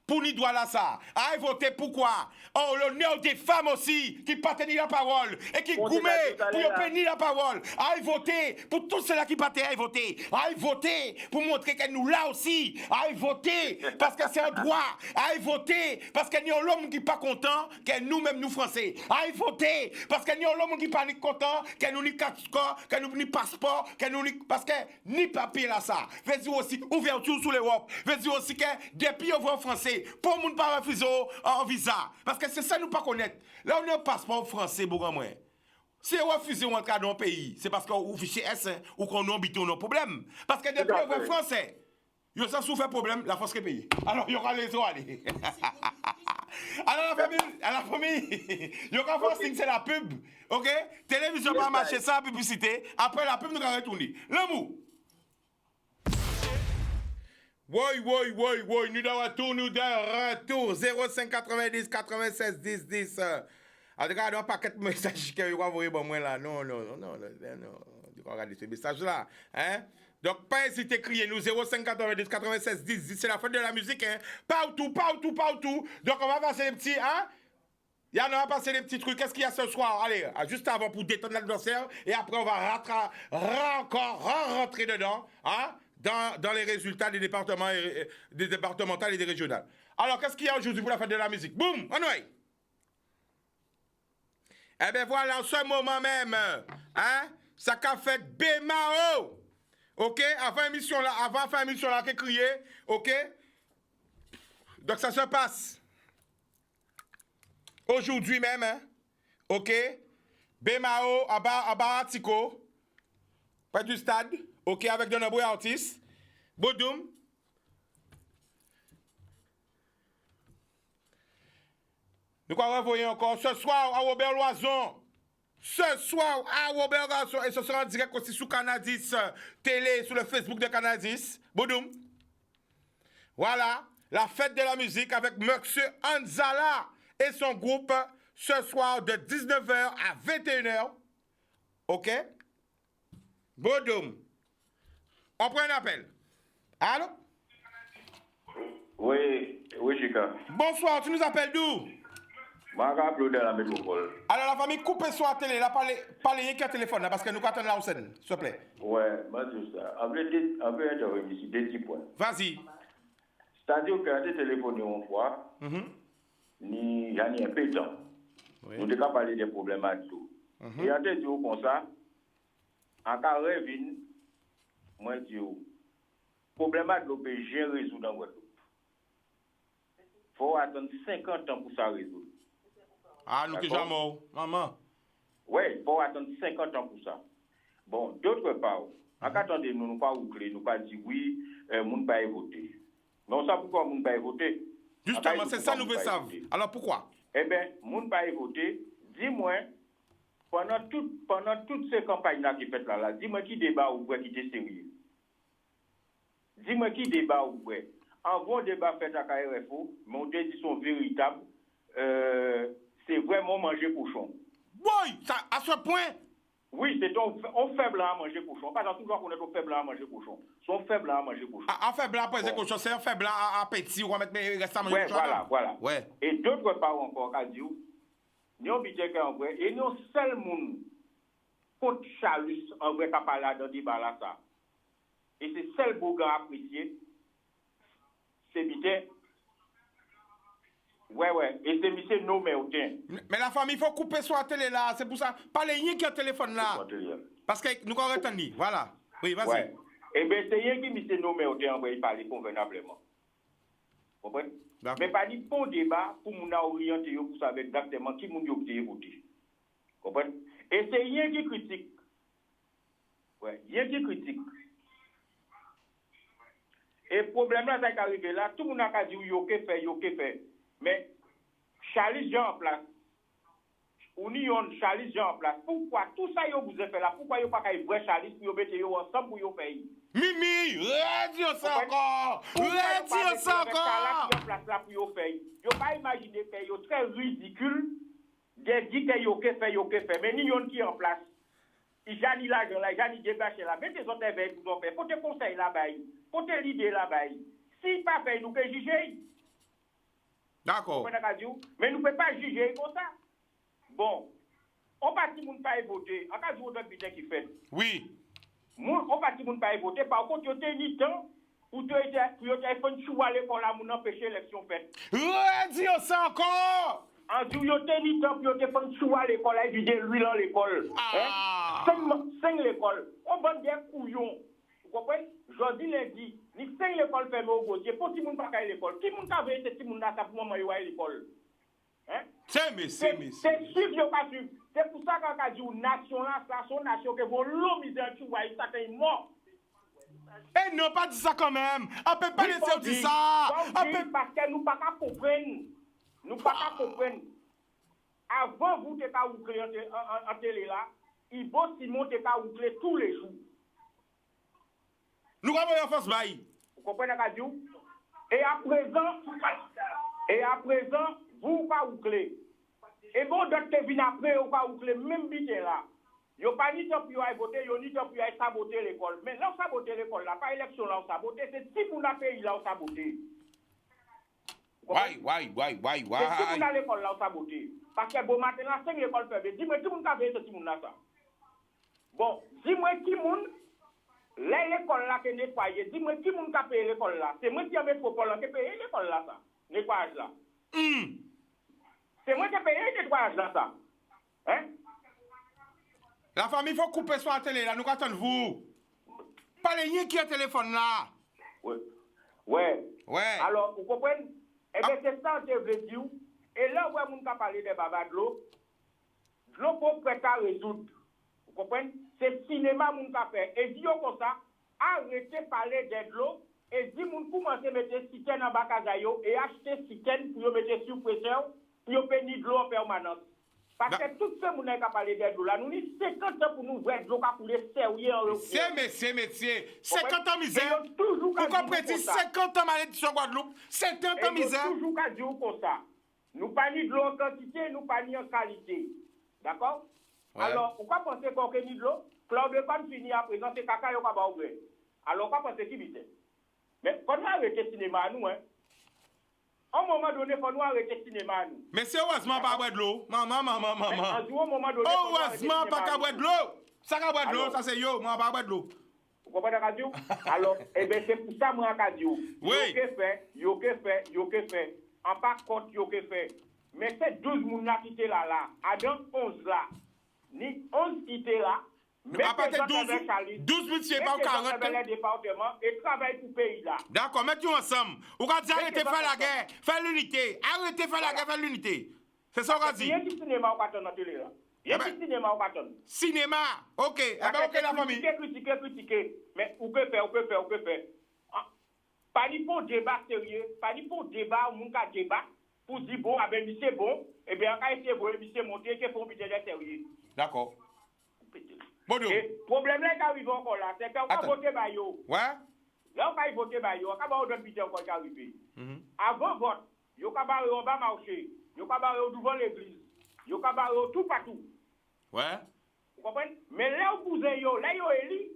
pour nous doit la ça. Il voté pourquoi? Oh, l'honneur des femmes aussi, qui partent la parole et qui goumet pour pénir la parole. Il voté pour tous ceux-là qui partent, il voté. Il voté pour montrer que nous là aussi. Il voté parce que c'est un droit. Il voté parce qu'il y a l'homme qui n'est pas content, que nous-mêmes nous Français. Il voté parce qu'il y a l'homme qui n'est pas content, que nous ni cascore, que nous ni passeport, que nous ni parce que ni papier là ça. Veut dire aussi ouverture sur l'Europe. Veut dire aussi que depuis on français. Pour moun pas refuser en visa. Parce que c'est ça nous pas connaître. Là, on a un passeport français, beaucoup moins. Si on refuse d'entrer dans un pays, c'est parce qu'on fichier S ou qu'on habite nos problèmes. Parce que depuis on français, il y a ça souffert problème, la France qui est payée. Alors, il y aura les autres aller. Alors, la famille, il y aura forcing, c'est la pub. OK? Télévision pas marcher ça, publicité. Après la pub, nous allons retourner. L'amour. Oui, nous de retour, 0590 96 10 10. En tout cas, il y a un paquet de messages que vous envoyez pour moi là. Non. Regardez ce message là. Hein? Donc, pas hésiter à crier nous 0592 96 10 10. C'est la fête de la musique, hein. Partout. Donc, on va passer les petits, hein. On va passer les petits trucs. Qu'est-ce qu'il y a ce soir? Allez, juste avant pour détendre l'adversaire. Et après, on va rentrer dedans, hein, dans les résultats des départementales et des régionales. Alors, qu'est-ce qu'il y a aujourd'hui pour la fête de la musique? Boum, on y. Eh bien, voilà, en ce moment même, hein, ça qu'a fait Bémao. OK? Avant l'émission là, qui crié. OK? Donc, ça se passe. Aujourd'hui même, hein? OK? Bémao, à Baratiko, près du stade, OK, avec de nombreux artistes. Bodoum. Nous allons revoyer encore ce soir à Robert Loison. Ce soir à Robert Loison. Et ce sera en direct aussi sur Canadis Télé, sur le Facebook de Canadis. Bodoum. Voilà, la fête de la musique avec Monsieur Anzala et son groupe ce soir de 19h à 21h. OK? Bodoum. On prend un appel. Allô? Oui, Chica. Bonsoir, tu nous appelles d'où? Je m'appelle de la métropole. Alors la famille, coupez sur la télé, là, parlez rien qu'un téléphone, là, parce que nous attendons la scène, s'il te plaît. Ouais, moi c'est ça. On peut intervenir ici, deux petits points. Vas-y. C'est-à-dire que tu téléphones une fois, il y a un peu de temps. Nous devons parler des problèmes à tout. Et on te dit comme ça, en cas de revine, moi je dis, problème à l'eau, j'ai résoudre dans votre eau. Il faut attendre 50 ans pour ça résoudre. Ah, nous déjà mort, maman. Oui, il faut attendre 50 ans pour ça. Bon, d'autre part, en cas de nous pas boucler, nous pas dire oui, nous ne pas voter. Mais on sait pourquoi nous ne pas voter. Justement, c'est ça nous veut savoir. Alors pourquoi? Eh bien, nous ne pas voter, dis-moi, pendant toutes ces campagnes-là qui faites là, dis-moi qui débat ou qui était sérieux. Dis-moi qui débat ou quoi. En bon débat fait à KRFO, mais on dit sont véritables, c'est vraiment manger cochon. Oui, ça, à ce point? Oui, c'est on faible à manger cochon. Pas dans tout le monde qu'on est au faible à manger cochon. Sont faibles à manger cochon. En faible à manger cochon, c'est un faible à petit, on va mettre reste à manger cochon. Voilà. Ouais. Et d'autre part encore, à dire, nous obligés qu'en vrai, et nous seul monde contre Charles en vrai qui parle dans des balles ça. Et c'est seul bouga apprécié, c'est Mité. Ouais. Et c'est monsieur nommé au temps. Mais la famille, il faut couper sur la télé là. C'est pour ça. Parlez rien qu'un téléphone là. Parce que nous avons entendu. Voilà. Oui, vas-y. Ouais. Eh bien, c'est rien qui monsieur nommé au temps, il parle convenablement. Vous comprenez? Mais pas ni bon débat pour nous orienter pour savoir exactement qui nous a voté. Vous comprenez? Et c'est rien qui critique. Ouais, rien qui critique. Et le problème là, c'est qu'arrivé là, tout le monde a dit yo que fait. Mais Charles Jean en place, Union Charles Jean en place, pourquoi tout ça vous avez fait là, pourquoi vous pas qu'à vrai Charles pour mettre yo ensemble pour yo faire? Mimi, redis ça encore! Redis ça encore! Yo place là pour yo faire. Yo pas imaginer que yo très ridicule de dire que yo que fait, mais ni yon qui en place. Jani l'argent là, Jani débâché là, mettez autres éveils pour nous faire, pour te conseil là-bas, pour te l'idée là-bas. Si pas fait, nous pouvons juger. D'accord. Mais nous ne pouvons pas juger comme ça. Bon, on partit pour ne pas voter. En cas de vote qui fait. Oui. On partit pour ne pas voter. Par contre, il y a ni temps pour te faire un chou à l'école pour empêcher l'élection faite. Redis ça encore! En disant, il y a ni temps pour te faire un chou à l'école et vider l'huile dans l'école. Cinq l'école. On va bien couillon. Vous comprenez? Jeudi, lundi, ni 5 l'école fermée au gosier, pour tout le monde pas à l'école. Qui monde a veillé ce monde là pour moment à l'école? Hein? C'est sûr que pas sûr. C'est pour ça qu'on a dit nation là, son nation que vos l'homme misère tu vois, ça fait mort. Eh non, pas dit ça quand même. On peut pas laisser dire ça. Parce que nous pas qu'à comprendre. Nous pas qu'à comprendre. Avant vous t'es qu'à ouvrir en télé là, il faut Simon t'es qu'à ouvrir tous les jours. Nous avons en force bail. Vous comprenez la radio? Et à présent, vous pas ouclé. Et bon, d'autres qui viennent après, vous pas ouclé, même bité là. Yo pas ni temps pour voter, yo ni temps pour saboter l'école. Mais là, saboter l'école, là, pas élection là, saboter, c'est si vous n'a pays là, saboter. Ouais. C'est si vous n'a l'école là, saboter. Parce que bon matin là, 5 écoles fermées. Dis-moi qui moun ka fait ce petit moun là ça. Bon, dis-moi qui moun l'école là qui nettoyé. Dis-moi qui moun ka paye l'école là. C'est moi qui a métropole là qui paye l'école là ça. Nettoyage là. C'est moi qui paye le nettoyage là ça. Hein? La famille, faut couper sur la télé là, nous attendons vous. Parlez rien qui a téléphone là. Ouais. Alors, vous comprenez? Eh bien, c'est ça que je veux dire. Et là où on a parlé de baba de l'eau faut prêter à résoudre. Vous comprenez? C'est cinéma qu'on a fait. Et dit comme ça, arrêtez de parler de l'eau et dit qu'on commence à mettre citerne dans Bakazayo et acheter citerne pour mettre sur pression pour payer de l'eau en permanence. Parce que tout ce monde qui a parlé de l'eau là, nous avons 50 ans pour nous voir de l'eau qui a sérieux en recours. C'est métier. 50 ans misère. Vous comprenez? 50 ans malédiction Guadeloupe. 50 ans misère. Nous toujours qu'à dire comme ça. Nous pas ni de l'eau en quantité, nous pas ni en qualité. D'accord? Alors, pourquoi penser qu'on a ni de l'eau? Claude Pan finit à présent, c'est caca, il n'y a pas ouvert. Alors, pourquoi penser qui vite? Mais quand on a arrêté le cinéma, nous, hein, à un moment donné, il faut nous arrêter le cinéma, nous. Mais c'est heureusement pas boire de l'eau. Maman. Heureusement pas qu'à boire de l'eau. Ça qu'à boire de l'eau, ça c'est yo, moi pas boire de l'eau. Vous comprenez la radio? Alors, eh bien, c'est pour ça, moi, je dis, yo que fait. En pas compte, yo que fait. Mais c'est 12 moun qui étaient là. Adam 11 là. Ni 11 qui étaient là. Mais à partir de 12 000, c'est pas 40. Département et travaille pour le pays là. D'accord, mettez-vous ensemble. Vous avez dit arrêtez de faire la guerre, faire l'unité. Arrêtez de faire la guerre, faire l'unité. C'est ça qu'on a dit. Il y a un petit cinéma au carton dans la télé là. Il y a un petit cinéma au carton. Cinéma, ok. Eh bien, ok, la famille. Critiquer. Mais on peut faire. Pas ni pour débat sérieux, pas ni pour débat où on a débat. Pour dire bon, ah ben, c'est bon. Eh bien, quand il est bon, c'est monté, qu'il faut un budget sérieux. D'accord. Bon, le problème là qui arrive encore là, c'est qu'on va voter par yo. Ouais. Là, on va voter par yo, on va donner budget encore qui arrive. Avant vote, yo ka barrer au bas marché, yo ka barrer devant l'église, yo ka barrer tout partout. Ouais. Vous comprenez? Mais là où vous êtes yo, là yo éli,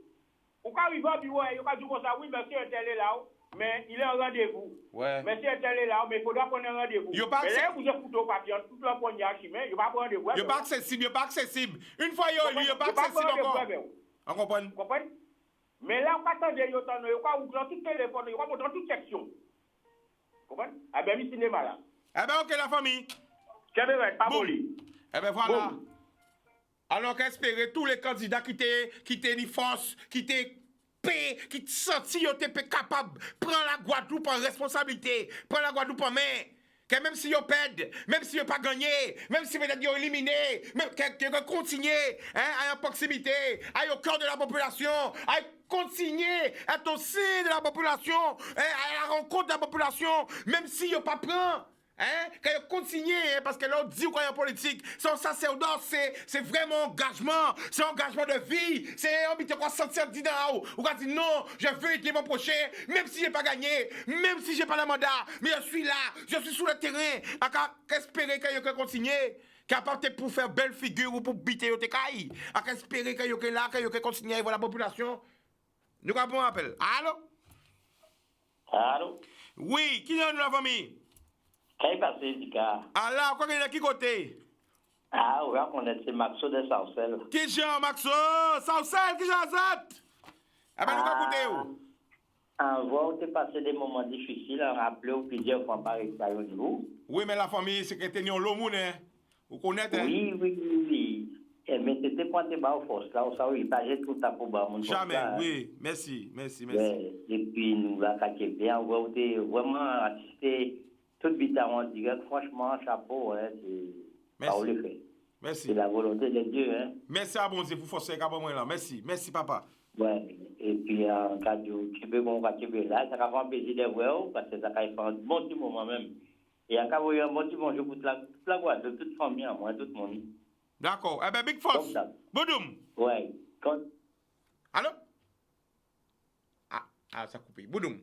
on va arriver au bureau, yo ka dire comme ça, oui, monsieur tel est là, mais il est en rendez-vous. Ouais. Monsieur tel est là, mais il faudra prendre un rendez-vous. Mais là vous êtes couteau papier, tout le poignard chimé, il va prendre rendez-vous. Il pas accessible. Une fois il pas accessible encore. On comprend? Vous comprenez? Mais là, on va attendre, il va ouvrir tout téléphone, il va montrer toute section. Vous comprenez? Eh bien, le cinéma là. Eh bien, ok, la famille. Pas volé. Eh bien, voilà. Alors qu'espérer tous les candidats qui étaient ni force, qui étaient paix, qui te senti yo te capable prendre la Guadeloupe en responsabilité, prendre la Guadeloupe en main. Que même si yo perd, même si yo pas gagné, même si peut-être yo éliminé, même que continuer à la proximité, à au cœur de la population, à continuer à être au sein de la population, à la rencontre de la population, même si yo pas prend. Quand il continue, parce que là, on dit qu'on est en politique, son sacerdoce, c'est vraiment engagement, c'est engagement de vie, c'est envie de quoi sentir dit dans haut. On va dire non, je veux être mon prochain, même si je n'ai pas gagné, même si je n'ai pas le mandat, mais je suis là, je suis sur le terrain, à espérer qu'il continue. Capable pour faire belle figure ou pour biter au tecaille, à espérer qu'il y là, qu'il continue à voir la population. Nous avons un appel. Allô? Oui, qui est dans la famille? Qu'est-ce qui passe, Dika? Alors, quoi qu'il y a qui côté? Oui, on est Maxo de Saucel. Qui Jean Maxo? Saucel, qui Jean Zat? Eh bien, nous allons écouter. En voit où tu passé des moments difficiles, en rappeler plusieurs fois par exemple. Oui, mais la famille, c'est que tu es un l'homme, vous connaissez? Oui. Mais c'était pour te battre force là, ça oui, pas tout à pour battre mon. Jamais, oui, merci. Et puis nous là, quand tu bien, on voit vraiment assister. Tout vite en direct, franchement, chapeau, c'est pas le fait. Merci. C'est la volonté de Dieu. Merci à bon Dieu pour forcer moi là. Merci papa. Ouais. Et puis quand tu peux là, ça va faire plaisir de voir parce que ça va faire un bon petit moment même. Et en cas où il y a un bon petit moment pour toute la Guadeloupe, toute famille, moi, tout le monde. D'accord. Eh bien, Big Force. Boudoum. Ouais. Allô? Ah, ça a coupé. Boudoum.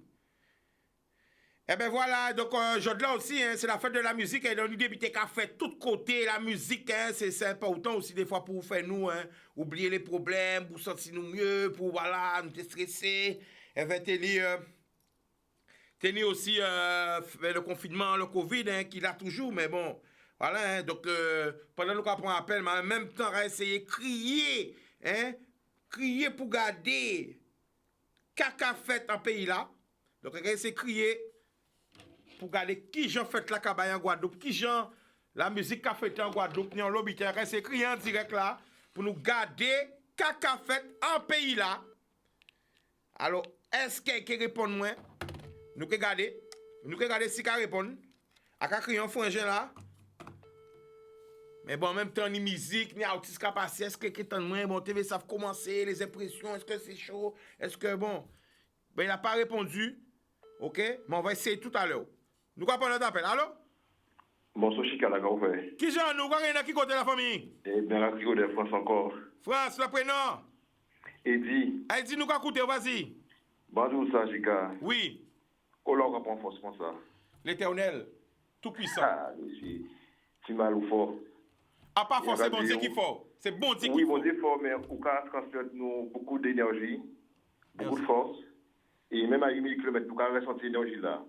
Eh ben voilà, donc Jodla aussi, hein, c'est la fête de la musique, et l'idée débuté qu'à faire tout côté la musique, hein, c'est important aussi des fois pour faire nous, hein, oublier les problèmes, pour sentir nous mieux, pour voilà, nous déstresser. Et ben tenir aussi le confinement, le Covid, hein, qu'il a toujours, mais bon, voilà, hein, donc pendant nous qu'on prend appel, mais en même temps, on va essayer de crier, hein, crier pour garder caca fait en pays là. Donc on va essayer de crier pour garder qui j'en fait la cabaye en Guadeloupe, qui j'en la musique qu'a fait en Guadeloupe, ni en lobby, on va essayer de crier en direct là pour nous garder caca fait en pays là. Alors, est-ce qu'il répond moins? Nous que garder si qu'à répondre. À qu'à crier en frangin là. Mais bon, en même temps, ni musique, ni artiste qui a passé, est-ce que quelqu'un de moins, bon, TV savent commencer, les impressions, est-ce que c'est chaud, est-ce que bon. Ben, il n'a pas répondu, ok, mais on va essayer tout à l'heure. Nous quoi prendre notre appel, allô? Bonsoir, Chica, la gare. Qui j'en nous, quoi qui côté la famille? Eh bien, la trigo de France encore. France, le prénom? Eddie. Eddie, nous quoi écouter, vas-y. Bonjour, ça, Chica. Oui. Comment on prend force comme ça? L'Éternel, tout puissant. Ah, monsieur, tu m'as l'ou fort. Ah, pas forcément bon Dieu qui fort. C'est bon Dieu qui fort. Oui, bon Dieu fort, mais on peut transmettre nous beaucoup d'énergie, beaucoup de force. Et même à 8000 km, on peut ressentir l'énergie là.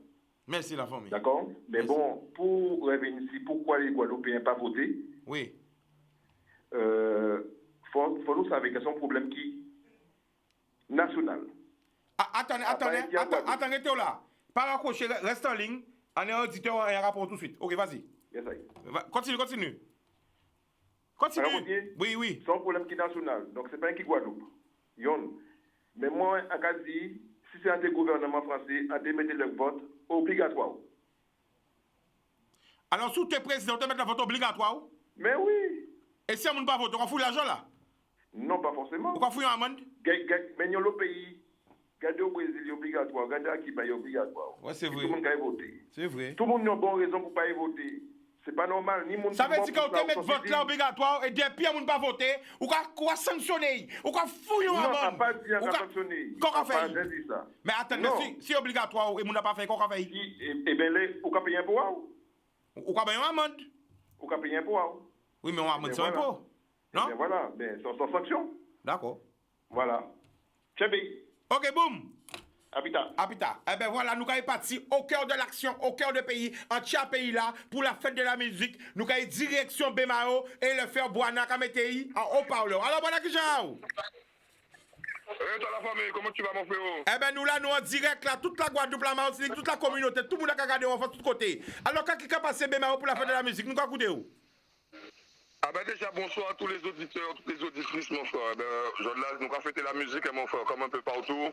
Merci la famille. D'accord? Mais merci. Bon, pour revenir ici, pourquoi les Guadeloupéens n'ont pas voté? Oui. Faut nous savoir que c'est un problème qui national. Ah, attendez, Théo là. Pas raccrocher, reste en ligne. On est auditeur et un rapport tout de suite. Ok, vas-y. Yes, Continue. Oui. C'est un problème qui est national. Donc, ce n'est pas un qui Guadeloupe. Mais moi, en cas de si c'est un des gouvernements français, on doit mettre le vote obligatoire. Alors, sous tes présidents, on doit mettre le vote obligatoire? Mais oui. Et si on ne pas voter, on fout l'argent là? Non, pas forcément. Pourquoi fouiller un amende? Mais dans le pays, regardez au Brésil, obligatoire. Regardez à Cuba, obligatoire. Ouais, c'est vrai. Tout le monde a voté. C'est vrai. Tout le monde a une bonne raison pour ne pas y voter. C'est pas normal. Ça veut dire qu'on te met vote là obligatoire et depuis on ne pas voter, ou qu'on sanctionner, ou qu'on fouille un amende. Non, on n'a pas dit qu'on va sanctionner. Qu'on fait? Ça. Mais attendez, si obligatoire et on n'a pas fait, qu'on fait? Eh bien, on va payer un impôt. Ou qu'on paye un amende? On va payer un impôt. Oui, mais on amende sans impôt. Non? Mais voilà, mais sans sanction. D'accord. Voilà. Tchébi. Ok, boum. Habitat. Eh bien voilà, nous sommes partis au cœur de l'action, au cœur du pays, en tiers pays là, pour la fête de la musique. Nous sommes direction Bemao et le faire Boana Kametei en haut-parleur. Alors, Boana Kijao. Toi la famille, comment tu vas mon frérot? Eh bien nous là, nous en direct là, toute la Guadeloupe, la Martinique, toute la communauté, tout le monde a regardé, on va de tous côtés. Alors, quand qui a passé Bemao pour la fête de la musique, nous allons écouter où? Ah ben déjà bonsoir à tous les auditeurs, toutes les auditrices mon frère. Nous avons fêté la musique mon frère, comme un peu partout.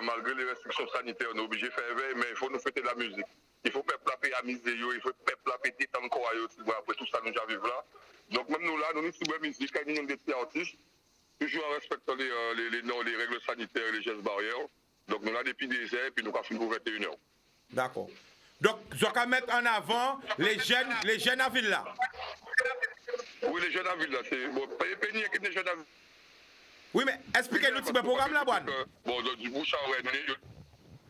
Malgré les restrictions sanitaires, on est obligé de faire éveil, mais il faut nous fêter la musique. Il faut peuple à miser, il faut peuple à péter encore après tout ça nous déjà vivre là. Donc même nous là, nous sommes musique, quand nous sommes des petits artistes, toujours en respectant les règles sanitaires et les gestes barrières. Donc nous là depuis des heures, puis nous avons fini pour 21h. D'accord. Donc, je vais mettre en avant les jeunes à ville là. Oui, les jeunes à ville là, c'est bon, Péni qui est des jeunes à ville. Oui, mais expliquez-nous le programme là, Boine. Bon, du bouche à oreille.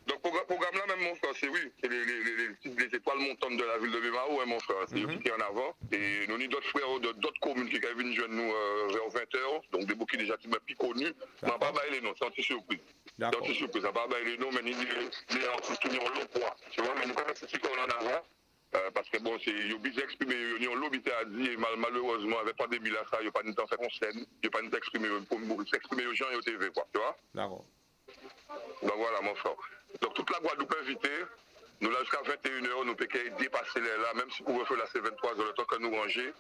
Donc, programme là, même mon frère, c'est oui, c'est les étoiles montantes de la ville de Bemao, mon frère, c'est eux qui sont en avant. Et nous avons d'autres frères d'autres communes qui viennent venir nous vers 20h, donc des bouquets déjà plus connus. Mais on va pas les noms, c'est anti-surprise. C'est anti-surprise, on va pas les noms, mais les artistes qui ont le poids. Tu vois, mais nous connaissons ce qu'on en a avant. Parce que bon, ils ont bien exprimé, ils ont l'obité à dire, et malheureusement, avec la pandémie là, ça, ils n'ont pas de temps fait qu'on scène, ils n'ont pas de temps exprimé, pour s'exprimer aux gens et aux TV, quoi, tu vois? D'accord. Donc voilà, mon frère. Donc toute la Guadeloupe invitée, nous là jusqu'à 21h, nous pouvons dépasser les là, même si pour refaire là, c'est 23h, le temps que nous ranger.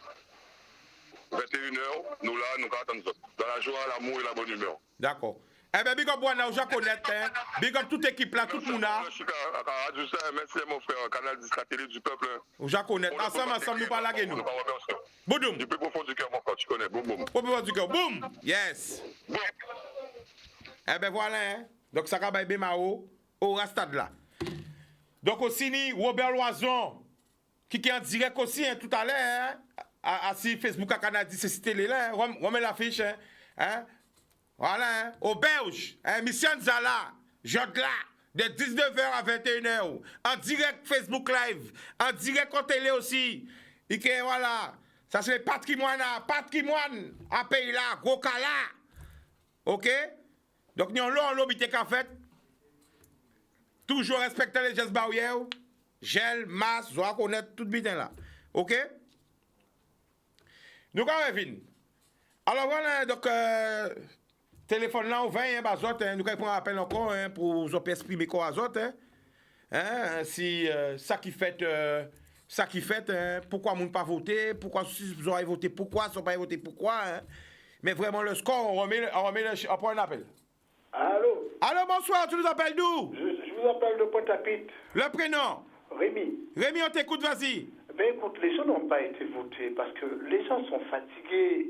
21h, nous là, nous attendons dans la joie, l'amour et la bonne humeur. D'accord. Eh bien, big up, Boana, je connais, hein. Big up toute équipe là, tout le monde là. Merci, mon frère, Canal 10, la télé du peuple. Je connais, ensemble, nous parlons à nous. Boum. Du plus profond du cœur, mon frère, tu connais, boum. Au plus profond du cœur, boum. Yes. Eh bien, voilà, hein. Donc, ça va être Bemao, au Rastad là. Donc, aussi, Robert Loison, qui est en direct aussi, hein, tout à l'heure, hein. Si Facebook à Canal 10, c'est cité là, on met l'affiche, hein. Voilà, hein. Auberge, hein, Mission Zala, Jodla, de 19h à 21h, en direct Facebook Live, en direct en télé aussi. Et que voilà, ça c'est le patrimoine à pays là, gros cas là. OK? Donc, nous avons l'obité qu'a fait. Toujours respecter les gestes barrières, gel, masque, vous allez connaître tout bien là. OK? Nous allons venir. Alors voilà, donc, téléphone là, on va, nous allons prendre un appel encore pour vous exprimer quoi aux autres. Si ça qui fait, pourquoi vous ne pas voter, pourquoi vous avez voté, pourquoi vous n'avez pas voté, pourquoi. Mais vraiment, le score, on remet on prend un appel. Allô? Allô, bonsoir, tu nous appelles d'où? Je vous appelle de Pointe-à-Pitre. Le prénom? Rémi. Rémi, on t'écoute, vas-y. Ben écoute, les gens n'ont pas été votés parce que les gens sont fatigués.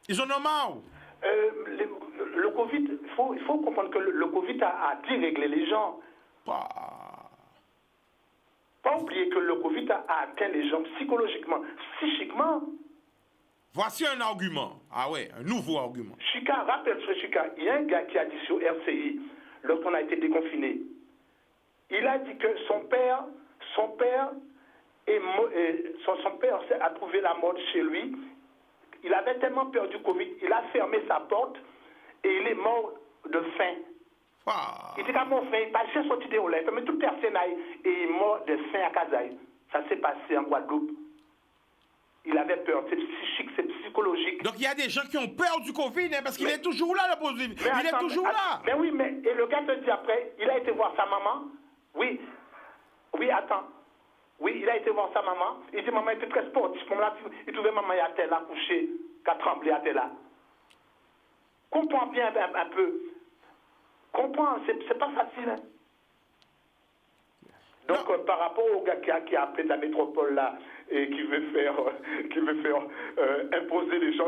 Ils en ont marre. Le Covid, il faut comprendre que le Covid a déréglé les gens. Pas oublier que le Covid a atteint les gens psychologiquement, psychiquement. Voici un argument. Ah ouais, un nouveau argument. Chika, rappelle-toi, Chika, il y a un gars qui a dit sur RCI, lorsqu'on a été déconfiné, il a dit que son père a trouvé la mort chez lui. Il avait tellement peur du Covid, il a fermé sa porte et il est mort de faim. Il était mort de faim, il n'a pas sorti de l'eau, il a fermé toute personne et il est mort de faim à Kazaï. Ça s'est passé en Guadeloupe. Il avait peur, c'est psychique, c'est psychologique. Donc il y a des gens qui ont peur du Covid, parce qu'il est toujours là, le positif. Il est toujours là. Mais oui, et le gars te dit après, il a été voir sa maman. Oui, attends. Oui, il a été voir sa maman. Il dit, maman était très sportive. Il trouvait maman à terre là, couchée, qu'à trembler à terre là. Comprends bien un peu. Comprends, c'est pas facile. Hein. Donc, par rapport au gars qui a appelé la métropole là et qui veut faire imposer les gens.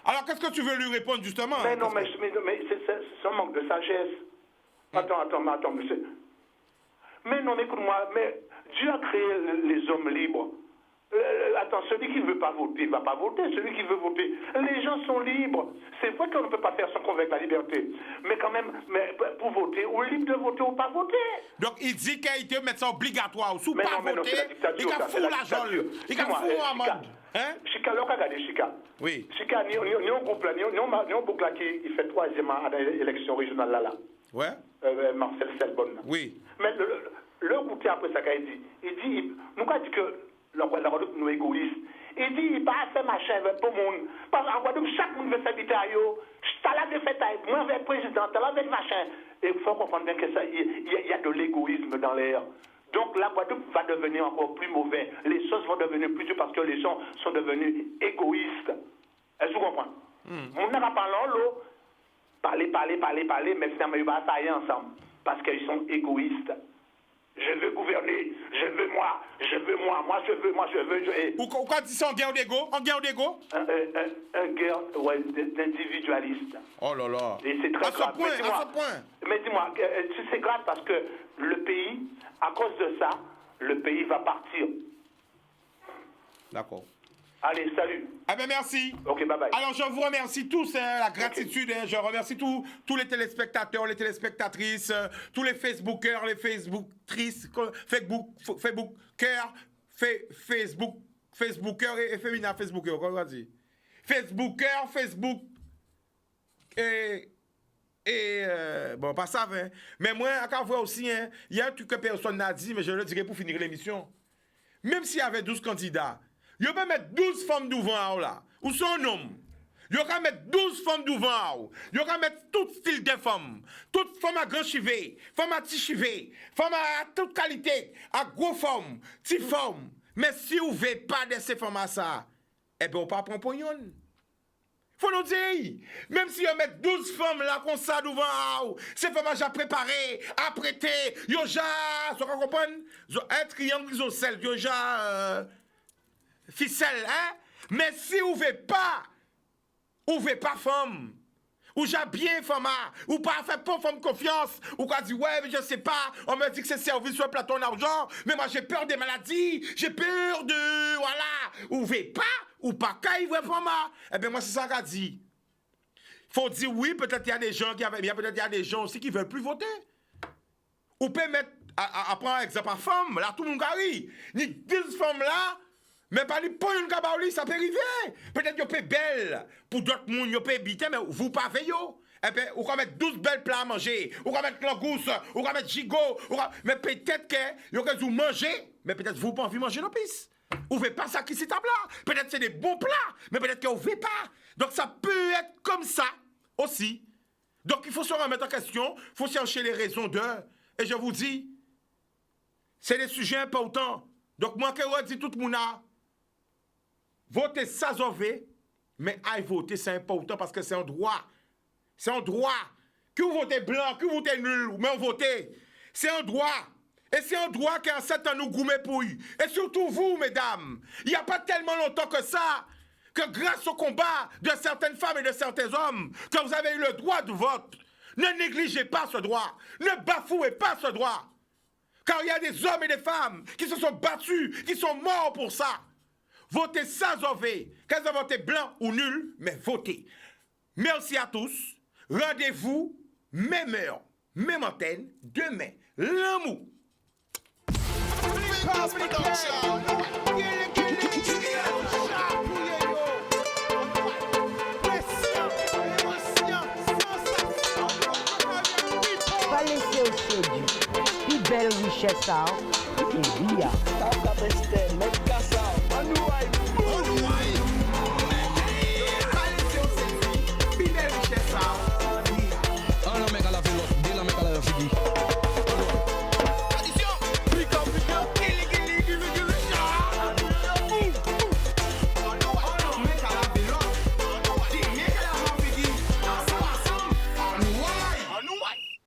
Alors, qu'est-ce que tu veux lui répondre justement? Mais non, mais c'est un manque de sagesse. Attends, monsieur. Mais non, écoute-moi, mais Dieu a créé les hommes libres. Attends, celui qui ne veut pas voter, il ne va pas voter. Celui qui veut voter, les gens sont libres. C'est vrai qu'on ne peut pas faire sans convaincre la liberté. Mais quand même, pour voter, on est libre de voter ou pas voter. Donc il dit qu'il doit mettre ça obligatoire. Ou mais pas non, voter, il a fou la jolle. Il a fou en mode. Chika, là, regardez, Chika. Oui. Chika, nous avons un groupe là, nous avons un groupe là qui fait 3e à l'élection régionale là. Ouais. Marcel Selbonne. Oui. Mais le groupe après ça qu'il dit, nous avons dit que la Guadeloupe nous égoïste. Il dit, il pas fait machin pour le monde. Parce qu'en Guadeloupe, chaque monde veut s'habiter à eux. Ça l'a fait à moi avec le président, ça l'a fait machin. Et il faut comprendre bien que ça, il y a de l'égoïsme dans l'air. Donc la Guadeloupe va devenir encore plus mauvais. Les choses vont devenir plus dures parce que les gens sont devenus égoïstes. Est-ce que vous comprenez? On n'a pas parlé parler, mais finalement, ils vont s'aller ensemble. Parce qu'ils sont égoïstes. Je veux gouverner, je veux moi, je veux. Pourquoi tu dis en guerre d'ego? En guerre d'ego? Un guerre d'individualiste. Oh là là. Et c'est très grave. À ce point. Mais dis-moi, c'est grave parce que le pays, à cause de ça, le pays va partir. D'accord. Allez, salut. Ah ben merci. Ok, bye bye. Alors je vous remercie tous, la gratitude, okay. Je remercie tous les téléspectateurs, les téléspectatrices, tous les Facebookers, les Facebooktrices, Facebookers et féminin Facebookers, comment on va dire? Facebookers, Facebook et bon, pas ça, hein. Mais moi, à voir aussi, hein, il y a un truc que personne n'a dit, mais je le dirai pour finir l'émission. Même s'il y avait 12 candidats, il peut mettre 12 femmes devant là, ou son homme. Il peut mettre 12 femmes devant. Il peut mettre tout style de femmes. Toutes femmes à grand chivet, femmes à petit chivet, femmes à toute qualité, à gros femmes, petites femmes. Mais si vous ne voulez pas de ces femmes à ça, eh bien, on ne peut pas prendre pognon. Faut nous dire, même si on met 12 femmes là comme ça devant, ces femmes déjà préparées, apprêtées, ils ont déjà, vous comprenez? Un triangle isocèle, ils ont déjà ficelle, hein? Mais si vous ne voulez pas femme, ou j'ai bien femme, ou pas fait pas femme confiance, ou quoi dit ouais mais je sais pas, on me dit que c'est service sur le plateau d'argent, mais moi j'ai peur des maladies, j'ai peur de voilà, ou voulez pas, ou pas quand il veut femme, eh bien moi c'est ça qu'a dit. faut dire oui, peut-être il y a des gens peut-être il y a des gens aussi qui veulent plus voter. Ou peut mettre, à prendre exemple à femme, là tout le monde arrive. Ni 10 femmes là, mais pas les points de cabaoli, ça peut arriver. Peut-être que vous belle, pour d'autres monde, vous pouvez habiter, mais vous pas veillez. Et puis, vous pouvez mettre 12 belles plats à manger, vous pouvez mettre langouste, vous pouvez mettre gigot, mais peut-être que vous mangez, mais peut-être vous pas envie de manger nos pistes. Vous ne pouvez pas ça qui s'est table là. Peut-être c'est des bons plats, mais peut-être que vous ne pouvez pas. Donc ça peut être comme ça aussi. Donc il faut se remettre en question, il faut chercher les raisons de. Et je vous dis, c'est des sujets importants. Donc moi, que je dis tout le monde, votez ça, mais aille voter, c'est important parce que c'est un droit. C'est un droit. Que vous votez blanc, que vous votez nul, mais vous votez. C'est un droit. Et c'est un droit qu'un certain nous gourmet pour eux. Et surtout vous, mesdames. Il n'y a pas tellement longtemps que ça, que grâce au combat de certaines femmes et de certains hommes, que vous avez eu le droit de vote. Ne négligez pas ce droit. Ne bafouez pas ce droit. Car il y a des hommes et des femmes qui se sont battus, qui sont morts pour ça. Votez sans envie. Qu'elles ont voté blanc ou nul, mais votez. Merci à tous. Rendez-vous, même heure, même antenne, demain. L'amour. Pas laisser au séduit. Puis belle richesse, ça. Et bien.